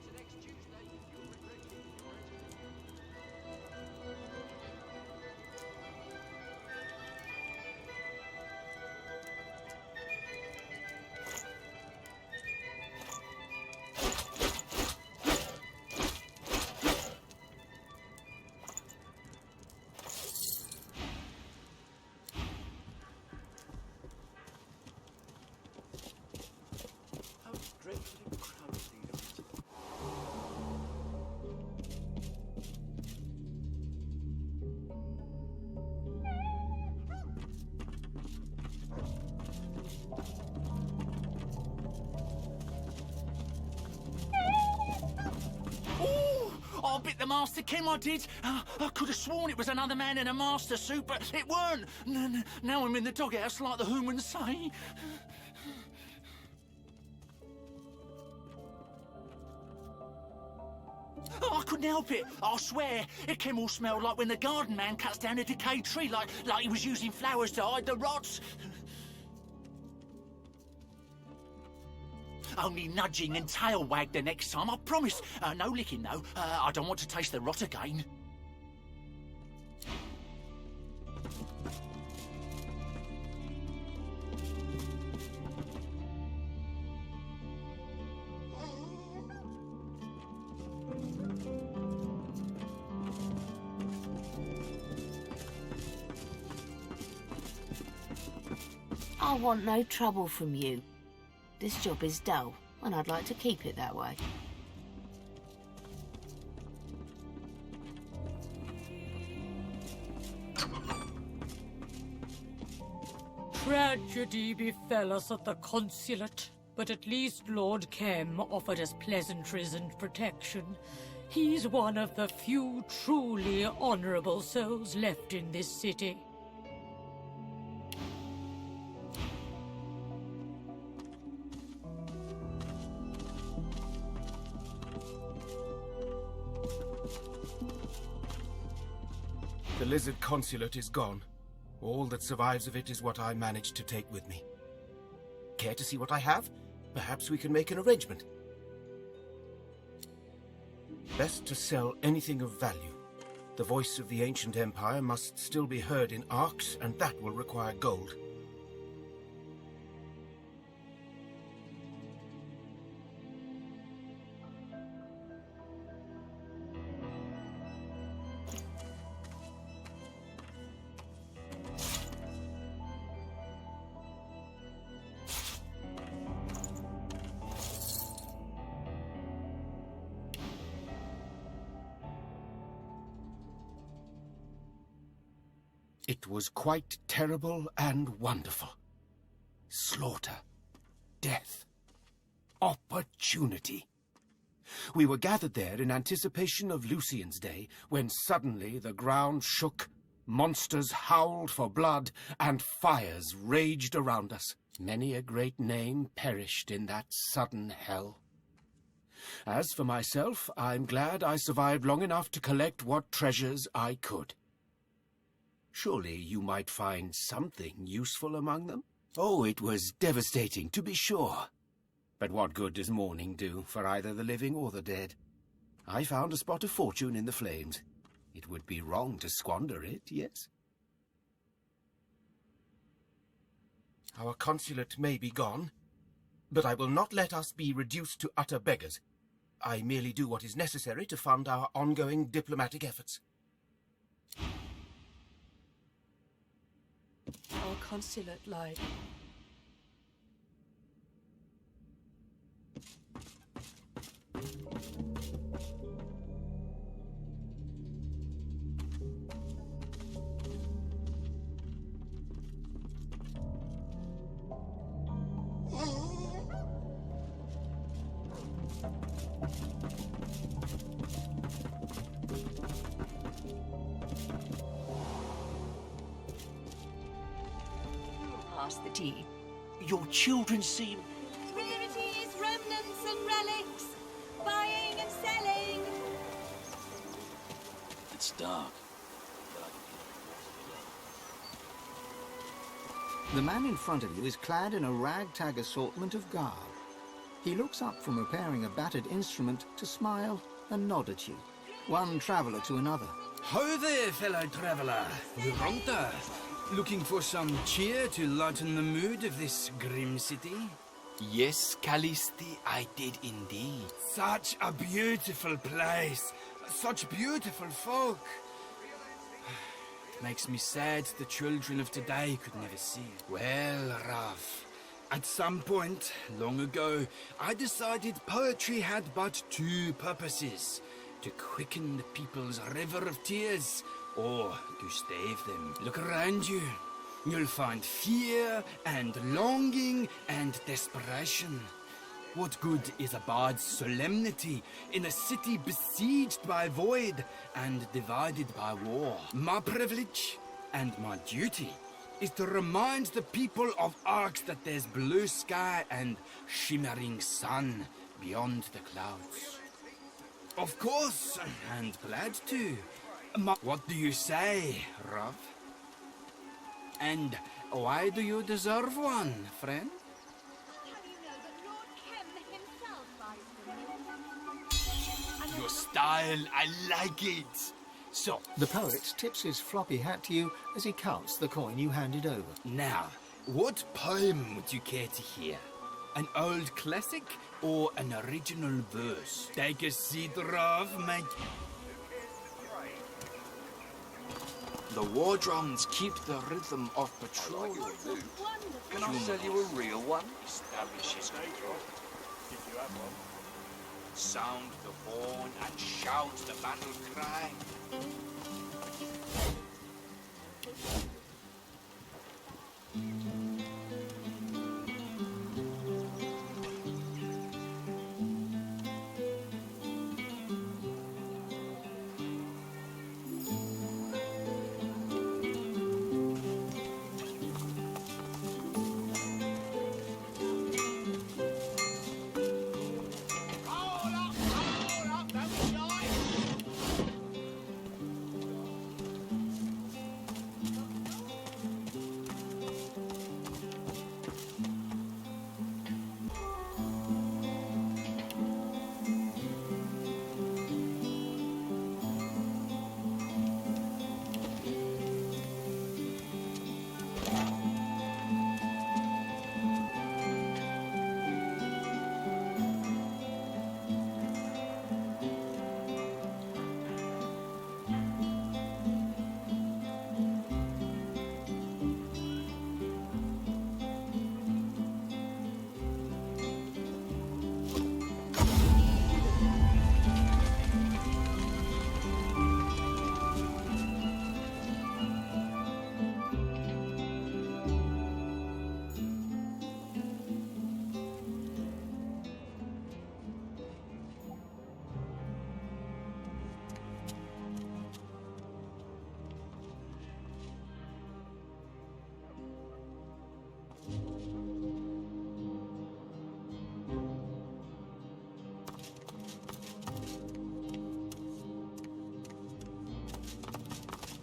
I bit the Master Kim, I did. I could have sworn it was another man in a master suit, but it weren't. Now I'm in the doghouse like the humans say. Oh, I couldn't help it. I swear, it came all smelled like when the garden man cuts down a decayed tree, like he was using flowers to hide the rots. Only nudging and tail wag the next time, I promise. No licking, though. I don't want to taste the rot again. I want no trouble from you. This job is dull, and I'd like to keep it that way. Tragedy befell us at the consulate, but at least Lord Kem offered us pleasantries and protection. He's one of the few truly honorable souls left in this city. The Lizard Consulate is gone. All that survives of it is what I managed to take with me. Care to see what I have? Perhaps we can make an arrangement. Best to sell anything of value. The voice of the ancient empire must still be heard in Arx, and that will require gold. It was quite terrible and wonderful. Slaughter, death, opportunity. We were gathered there in anticipation of Lucian's Day, when suddenly the ground shook, monsters howled for blood, and fires raged around us. Many a great name perished in that sudden hell. As for myself, I'm glad I survived long enough to collect what treasures I could. Surely you might find something useful among them? Oh, it was devastating, to be sure. But what good does mourning do for either the living or the dead? I found a spot of fortune in the flames. It would be wrong to squander it, yes? Our consulate may be gone, but I will not let us be reduced to utter beggars. I merely do what is necessary to fund our ongoing diplomatic efforts. Our consulate lied. pass the tea. Your children seem... Rarities, remnants, and relics. Buying and selling. It's dark. The man in front of you is clad in a ragtag assortment of garb. He looks up from repairing a battered instrument to smile and nod at you, one traveller to another. How there, fellow traveller? Ronta, looking for some cheer to lighten the mood of this grim city? Yes, Callisti, I did indeed. Such a beautiful place. Such beautiful folk. It makes me sad the children of today could never see it. Well, Rav, at some point, long ago, I decided poetry had but two purposes. To quicken the people's river of tears, or to stave them. Look around you. You'll find fear and longing and desperation. What good is a bard's solemnity in a city besieged by void and divided by war? My privilege and my duty is to remind the people of Arx that there's blue sky and shimmering sun beyond the clouds. Of course, and glad to. What do you say, Rav? And why do you deserve one, friend? Your style, I like it. So, The poet tips his floppy hat to you as he counts the coin you handed over. Now, what poem would you care to hear? An old classic or an original verse? Take a seat, Rav, mate. the war drums keep the rhythm of patrol. Can I sell you a real one? Establishes control. Sound the horn and shout the battle cry.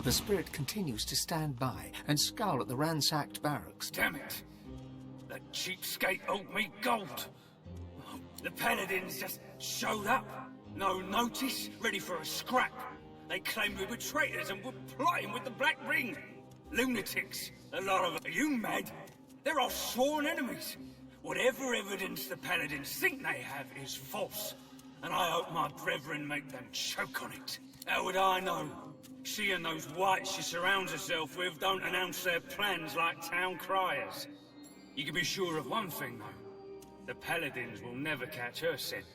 The spirit continues to stand by and scowl at the ransacked barracks. Damn it! That cheapskate owed me gold! The paladins just showed up. No notice, ready for a scrap. They claimed we were traitors and were plotting with the Black Ring. Lunatics, a lot of them. Are you mad? They're our sworn enemies. Whatever evidence the paladins think they have is false. And I hope my brethren make them choke on it. How would I know? She and those whites she surrounds herself with don't announce their plans like town criers. You can be sure of one thing, though. The paladins will never catch her scent.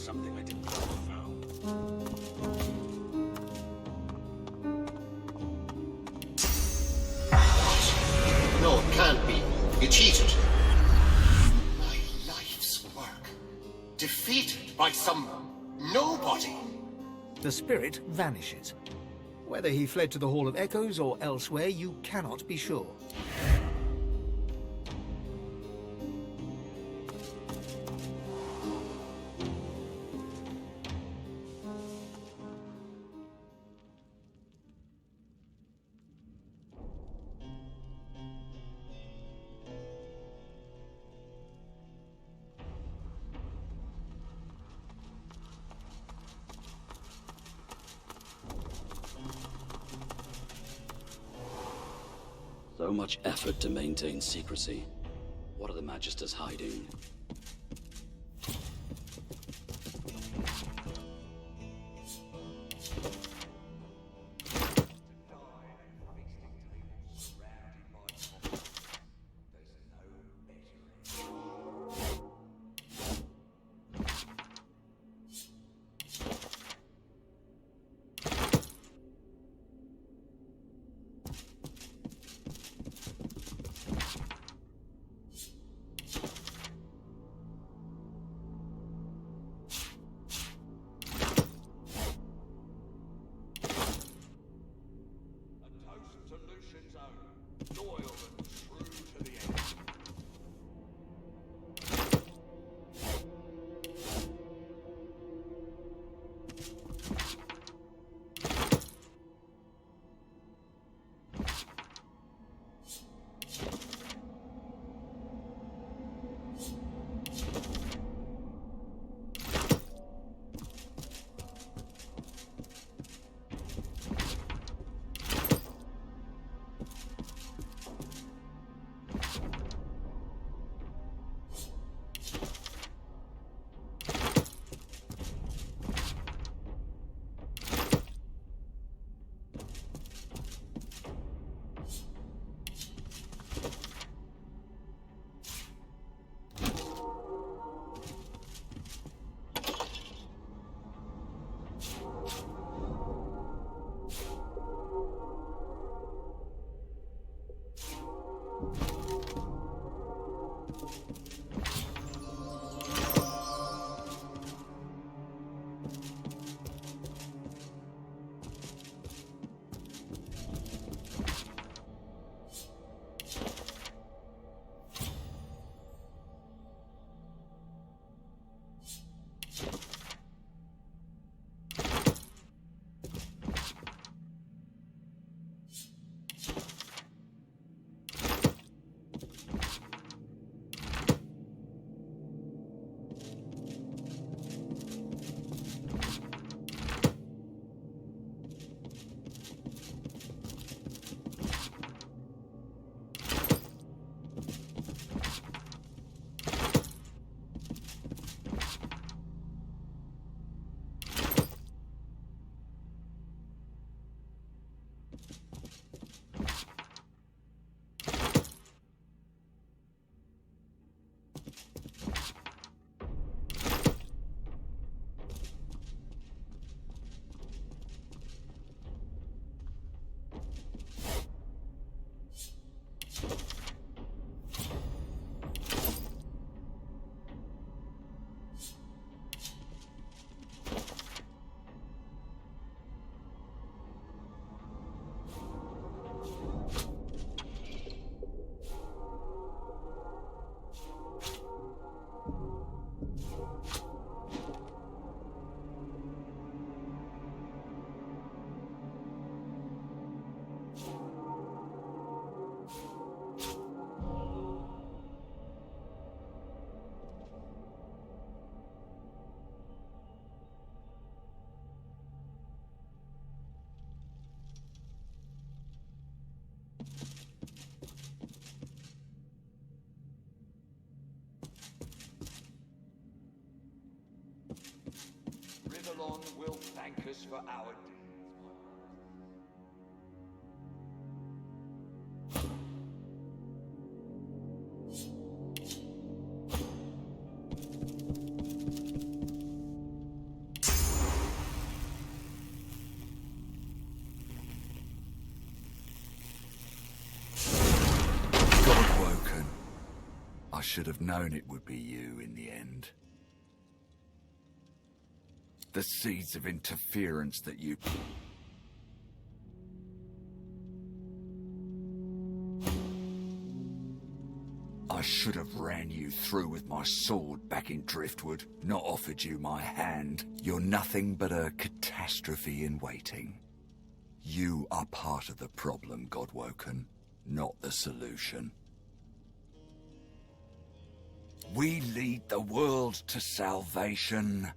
something I didn't know about. No, it can't be. You cheated. My life's work. Defeated by some nobody. The spirit vanishes. Whether he fled to the Hall of Echoes or elsewhere, you cannot be sure. So much effort to maintain secrecy. What are the Magisters hiding? Rivellon will thank us for our deeds. should have known it would be you in the end. The seeds of interference that you... I should have ran you through with my sword back in Driftwood, not offered you my hand. You're nothing but a catastrophe in waiting. You are part of the problem, Godwoken, not the solution. We lead the world to salvation.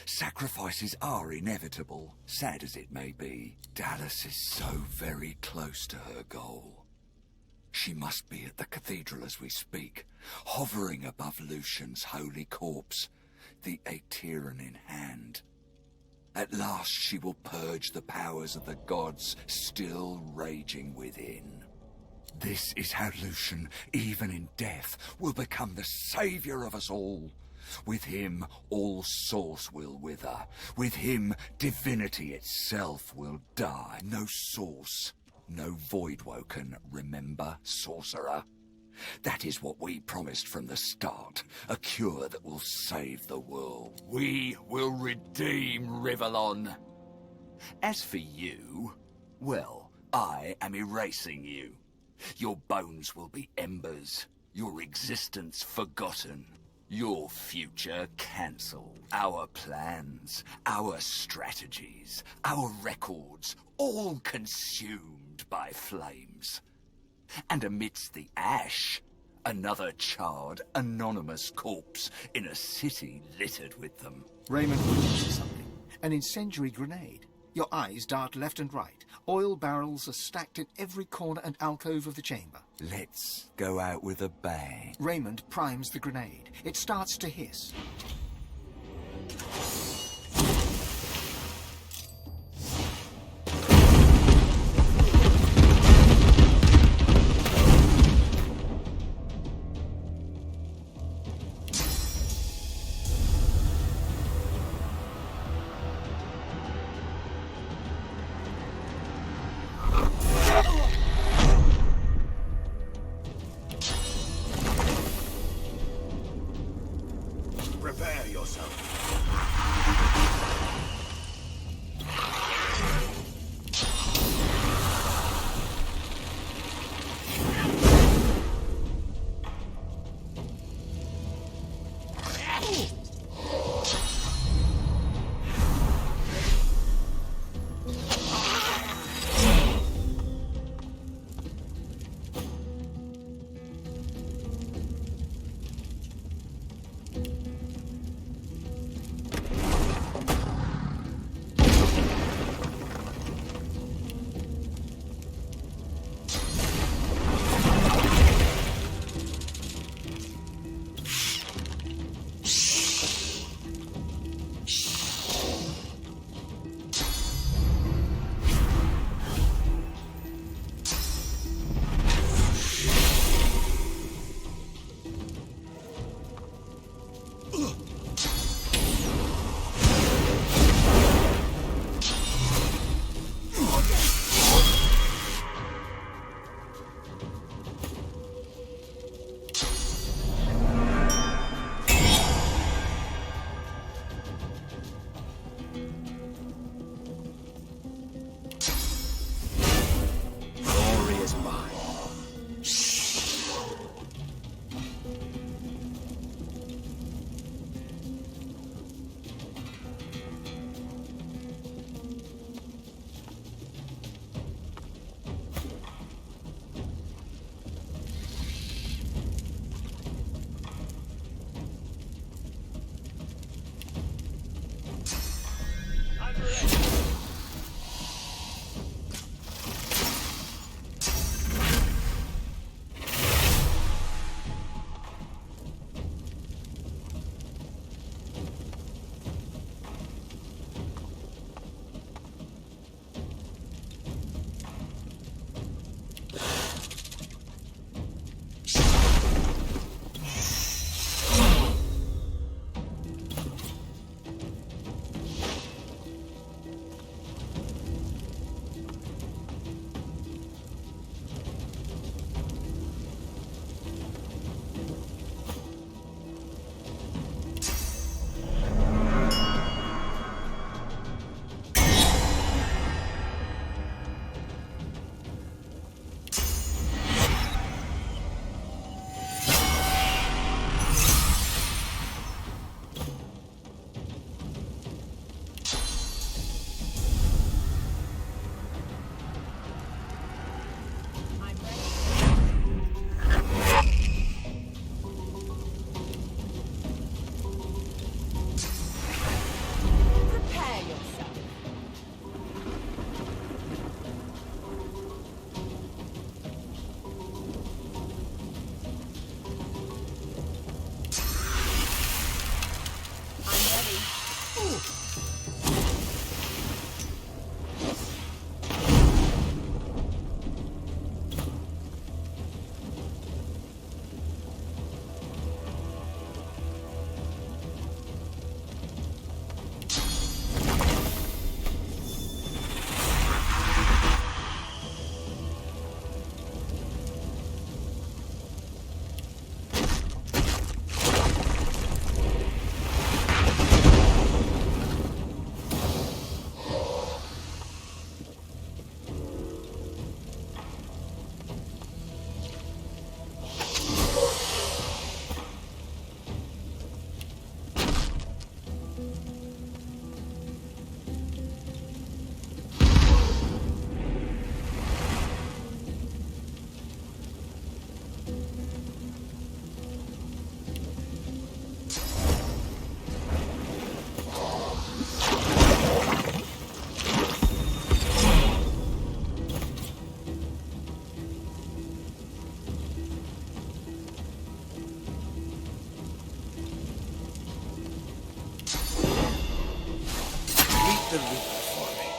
Sacrifices are inevitable, sad as it may be. Dallas is so very close to her goal. She must be at the cathedral as we speak, hovering above Lucian's holy corpse, the Aeteran in hand. At last she will purge the powers of the gods still raging within. This is how Lucian, even in death, will become the savior of us all. With him, all source will wither. With him, divinity itself will die. No source, no Voidwoken, remember, sorcerer? That is what we promised from the start. A cure that will save the world. We will redeem Rivellon. As for you, well, I am erasing you. Your bones will be embers, your existence forgotten, your future cancelled. Our plans, our strategies, our records, all consumed by flames. And amidst the ash, another charred, anonymous corpse in a city littered with them. Raymond notices something. An incendiary grenade. Your eyes dart left and right. Oil barrels are stacked in every corner and alcove of the chamber. Let's go out with a bang. Raymond primes the grenade. It starts to hiss. Prepare the river for me.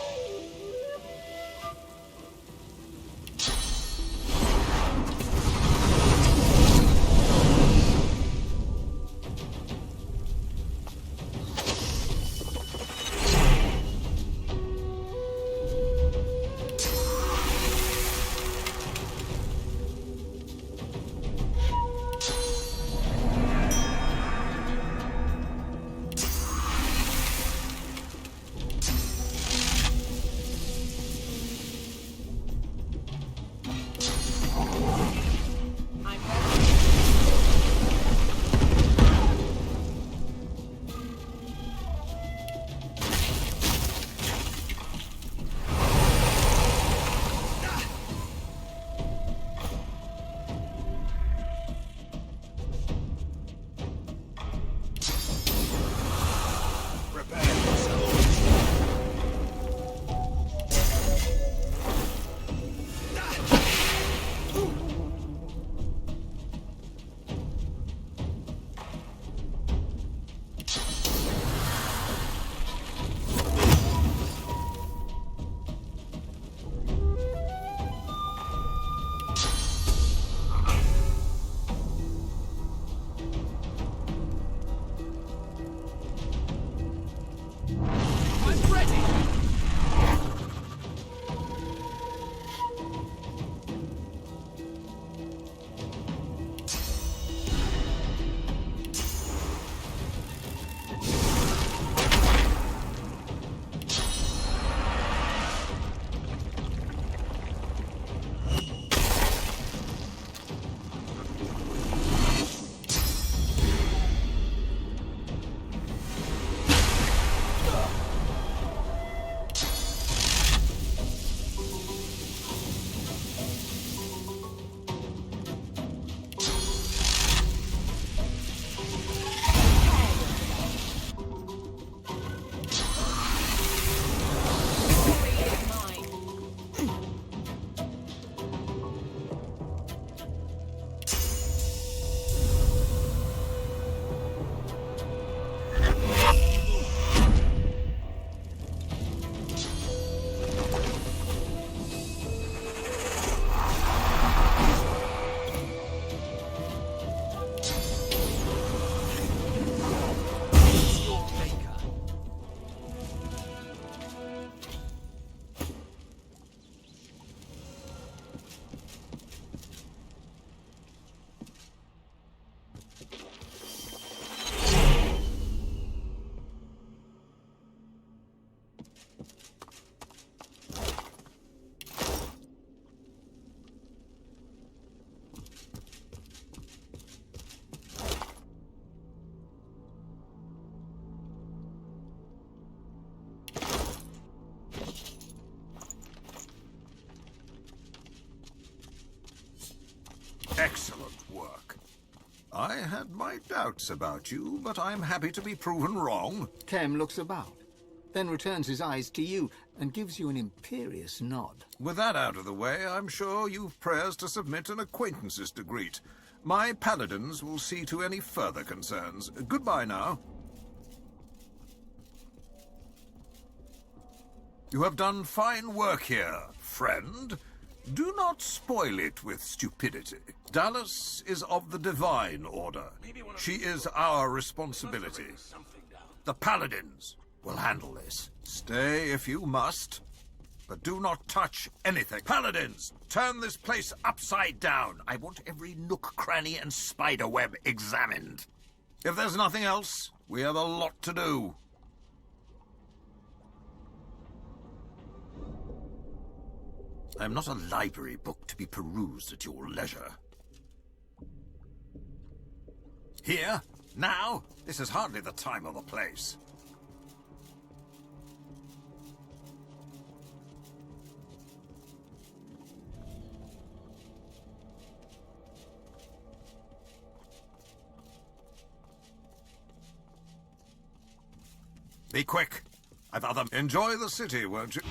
Excellent work. I had my doubts about you, but I'm happy to be proven wrong. Kem looks about, then returns his eyes to you and gives you an imperious nod. With that out of the way, I'm sure you've prayers to submit and acquaintances to greet. My paladins will see to any further concerns. Goodbye now. You have done fine work here, friend. Do not spoil it with stupidity. Dallas is of the Divine Order. She is our responsibility. The Paladins will handle this. Stay if you must, but do not touch anything. Paladins, turn this place upside down. I want every nook, cranny, and spider web examined. If there's nothing else, we have a lot to do. I am not a library book to be perused at your leisure. Here? Now? This is hardly the time or the place. Be quick. I've other... Enjoy the city, won't you?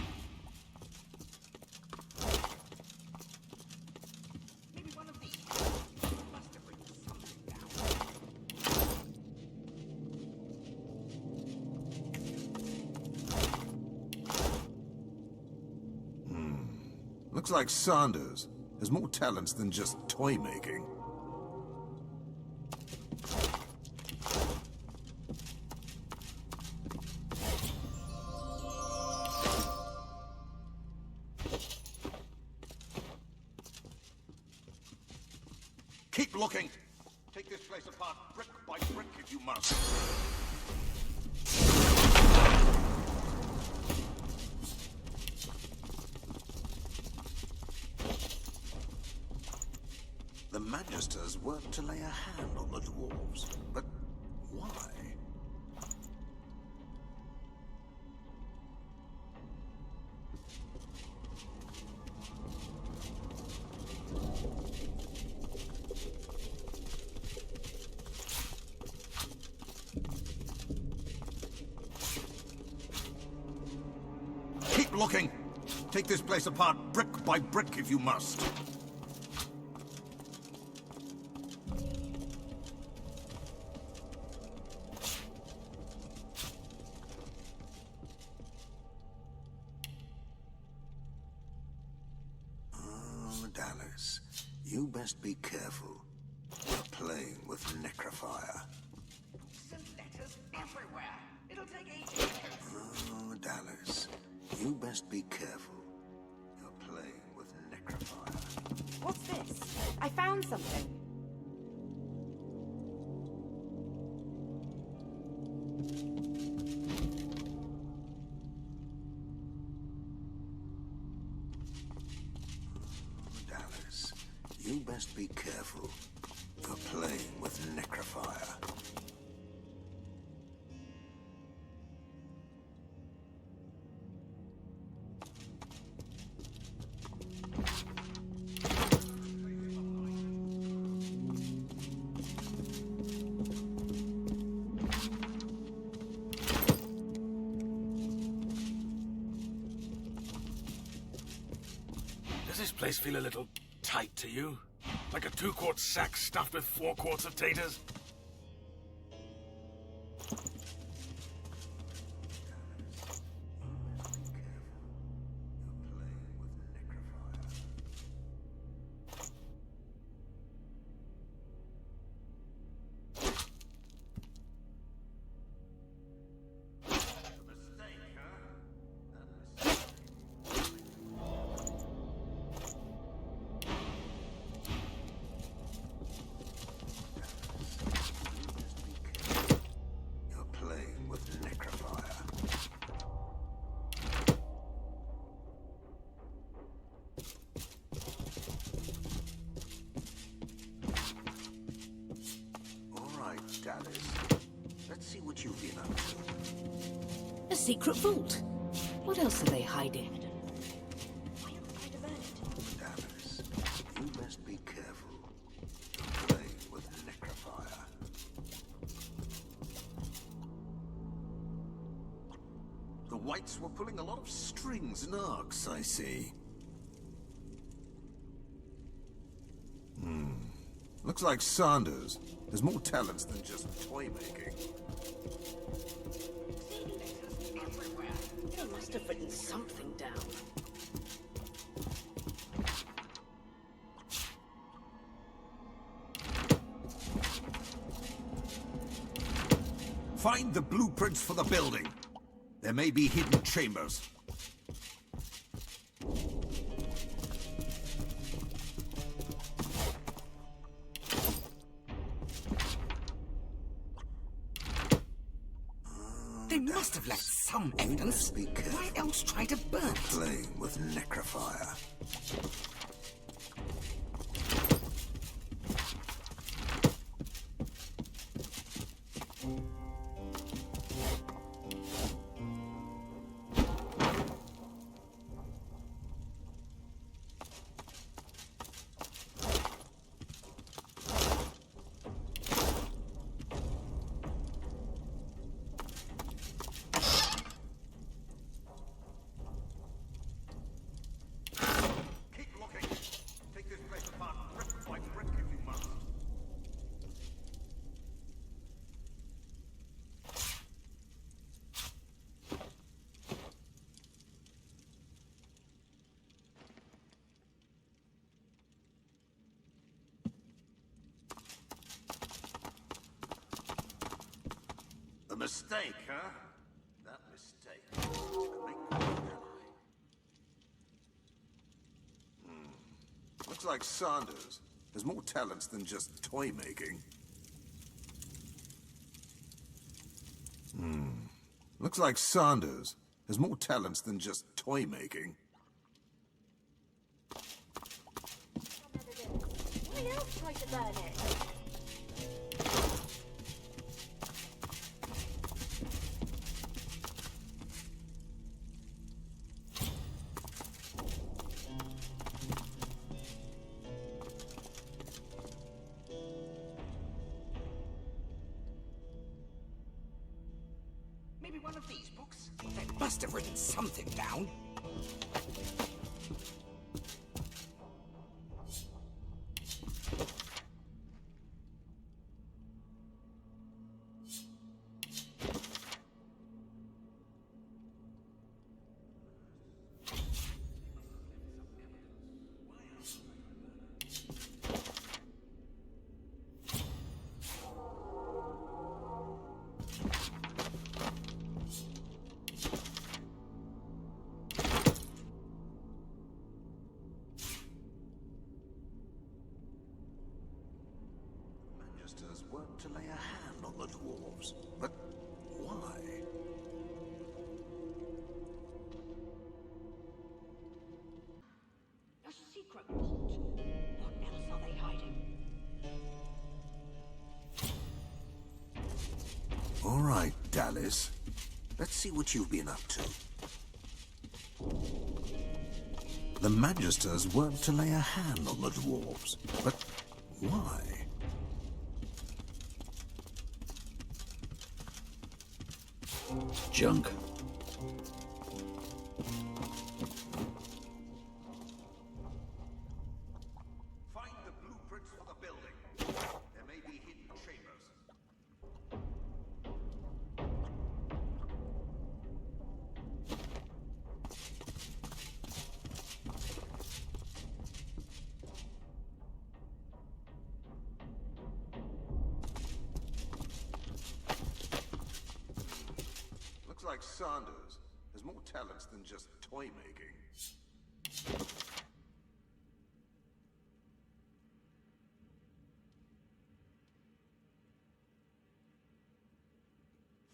Looks like Sanders has more talents than just toy making. Keep looking. Take this place apart brick by brick if you must. The Magisters weren't to lay a hand on the dwarves, but why? Keep looking. Take this place apart brick by brick if you must. Dallas, you best be careful. You're playing with necrofire. Letters everywhere. It'll take ages. Oh, Dallas, you best be careful. You're playing with necrofire. What's this? I found something. Dallas, you best be careful. You're playing with necrofire. Does this place feel a little tight to you? Like a 2-quart sack stuffed with 4 quarts of taters? Let's see what you've been up to. A secret vault. What else are they hiding? Dallas, you best be careful. You're playing with necrofire. The Whites were pulling a lot of strings and arcs, I see. Looks like Sanders has more talents than just toy making. They must have written something down. Find the blueprints for the building. There may be hidden chambers. They must have left some evidence. Why else try to burn it? Playing with necrofire. mistake, huh? That mistake could make quite an ally. Looks like Sanders has more talents than just toy making. Looks like Sanders has more talents than just toy making. Why else try to burn it? Maybe one of these books? They must have written something down. Weren't to lay a hand on the dwarves, but why? A secret vault. What else are they hiding? All right, Dallas. Let's see what you've been up to. The Magisters weren't to lay a hand on the dwarves, but why? Junk. Find the blueprints for the building. There may be hidden chambers. Looks like Sanders has more talents than just toy making.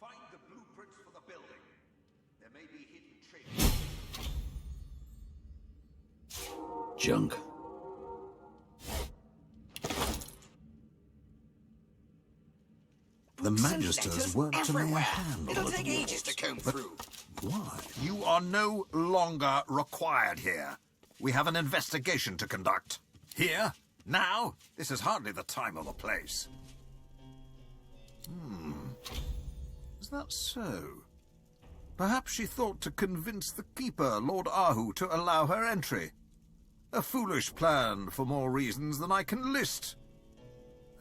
Find the blueprints for the building. There may be hidden chambers. Junk. The Magisters weren't to lay a everywhere. hand on It'll the take dwarves, ages to comb but through. why? You are no longer required here. We have an investigation to conduct. Here? Now? This is hardly the time or the place. Is that so? Perhaps she thought to convince the Keeper, Lord Ahu, to allow her entry. A foolish plan for more reasons than I can list.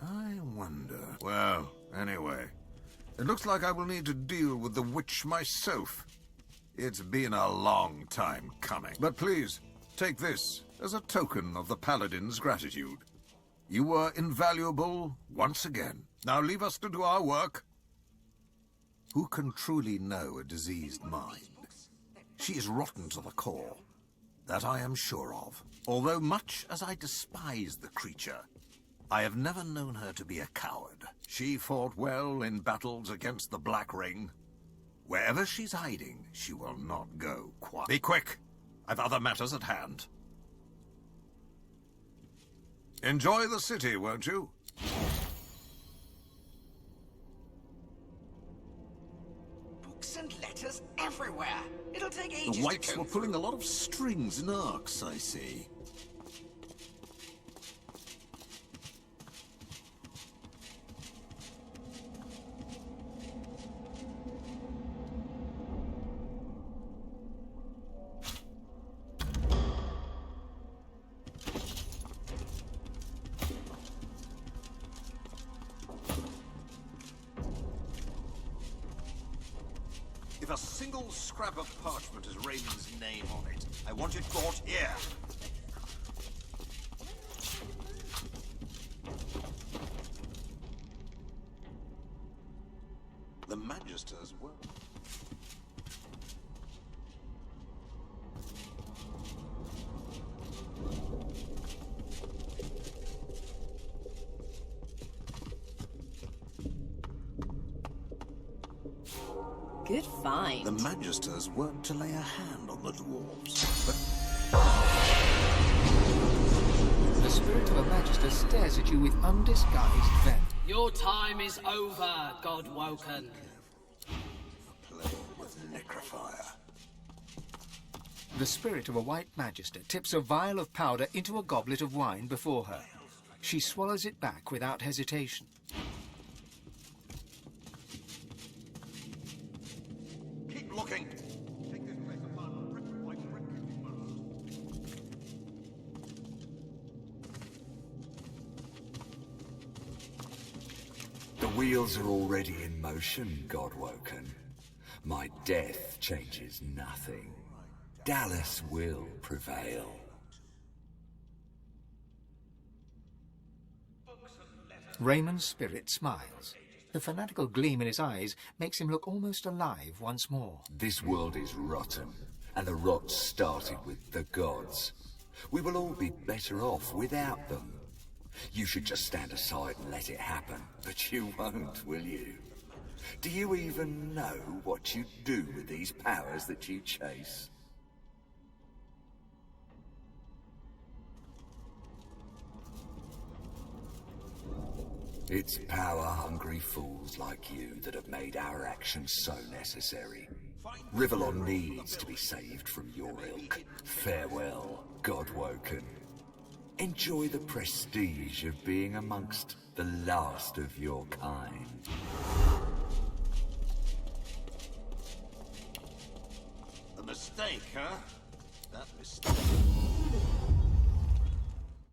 I wonder... Well, anyway, it looks like I will need to deal with the witch myself. It's been a long time coming. But please, take this as a token of the Paladin's gratitude. You were invaluable once again. Now leave us to do our work. Who can truly know a diseased mind? She is rotten to the core. That I am sure of. Although much as I despise the creature, I have never known her to be a coward. She fought well in battles against the Black Ring. Wherever she's hiding, she will not go quiet. Be quick! I've other matters at hand. Enjoy the city, won't you? Books and letters everywhere. It'll take ages The Whites to were comb pulling a lot of strings in Arcs, I see. If a single scrap of parchment has Raven's name on it, I want it brought here. The Magisters Good find. The Magisters weren't to lay a hand on the dwarves, but... The spirit of a Magister stares at you with undisguised venom. Your time is over, God-woken. Playing with necrofire. The spirit of a white Magister tips a vial of powder into a goblet of wine before her. She swallows it back without hesitation. Keep looking. The wheels are already in motion, Godwoken. My death changes nothing. Dallas will prevail. Raymond's spirit smiles. The fanatical gleam in his eyes makes him look almost alive once more. This world is rotten, and the rot started with the gods. We will all be better off without them. You should just stand aside and let it happen, but you won't, will you? Do you even know what you do with these powers that you chase? It's power-hungry fools like you that have made our actions so necessary. Rivellon needs to be saved from your ilk. Farewell, Godwoken. Enjoy the prestige of being amongst the last of your kind. A mistake, huh?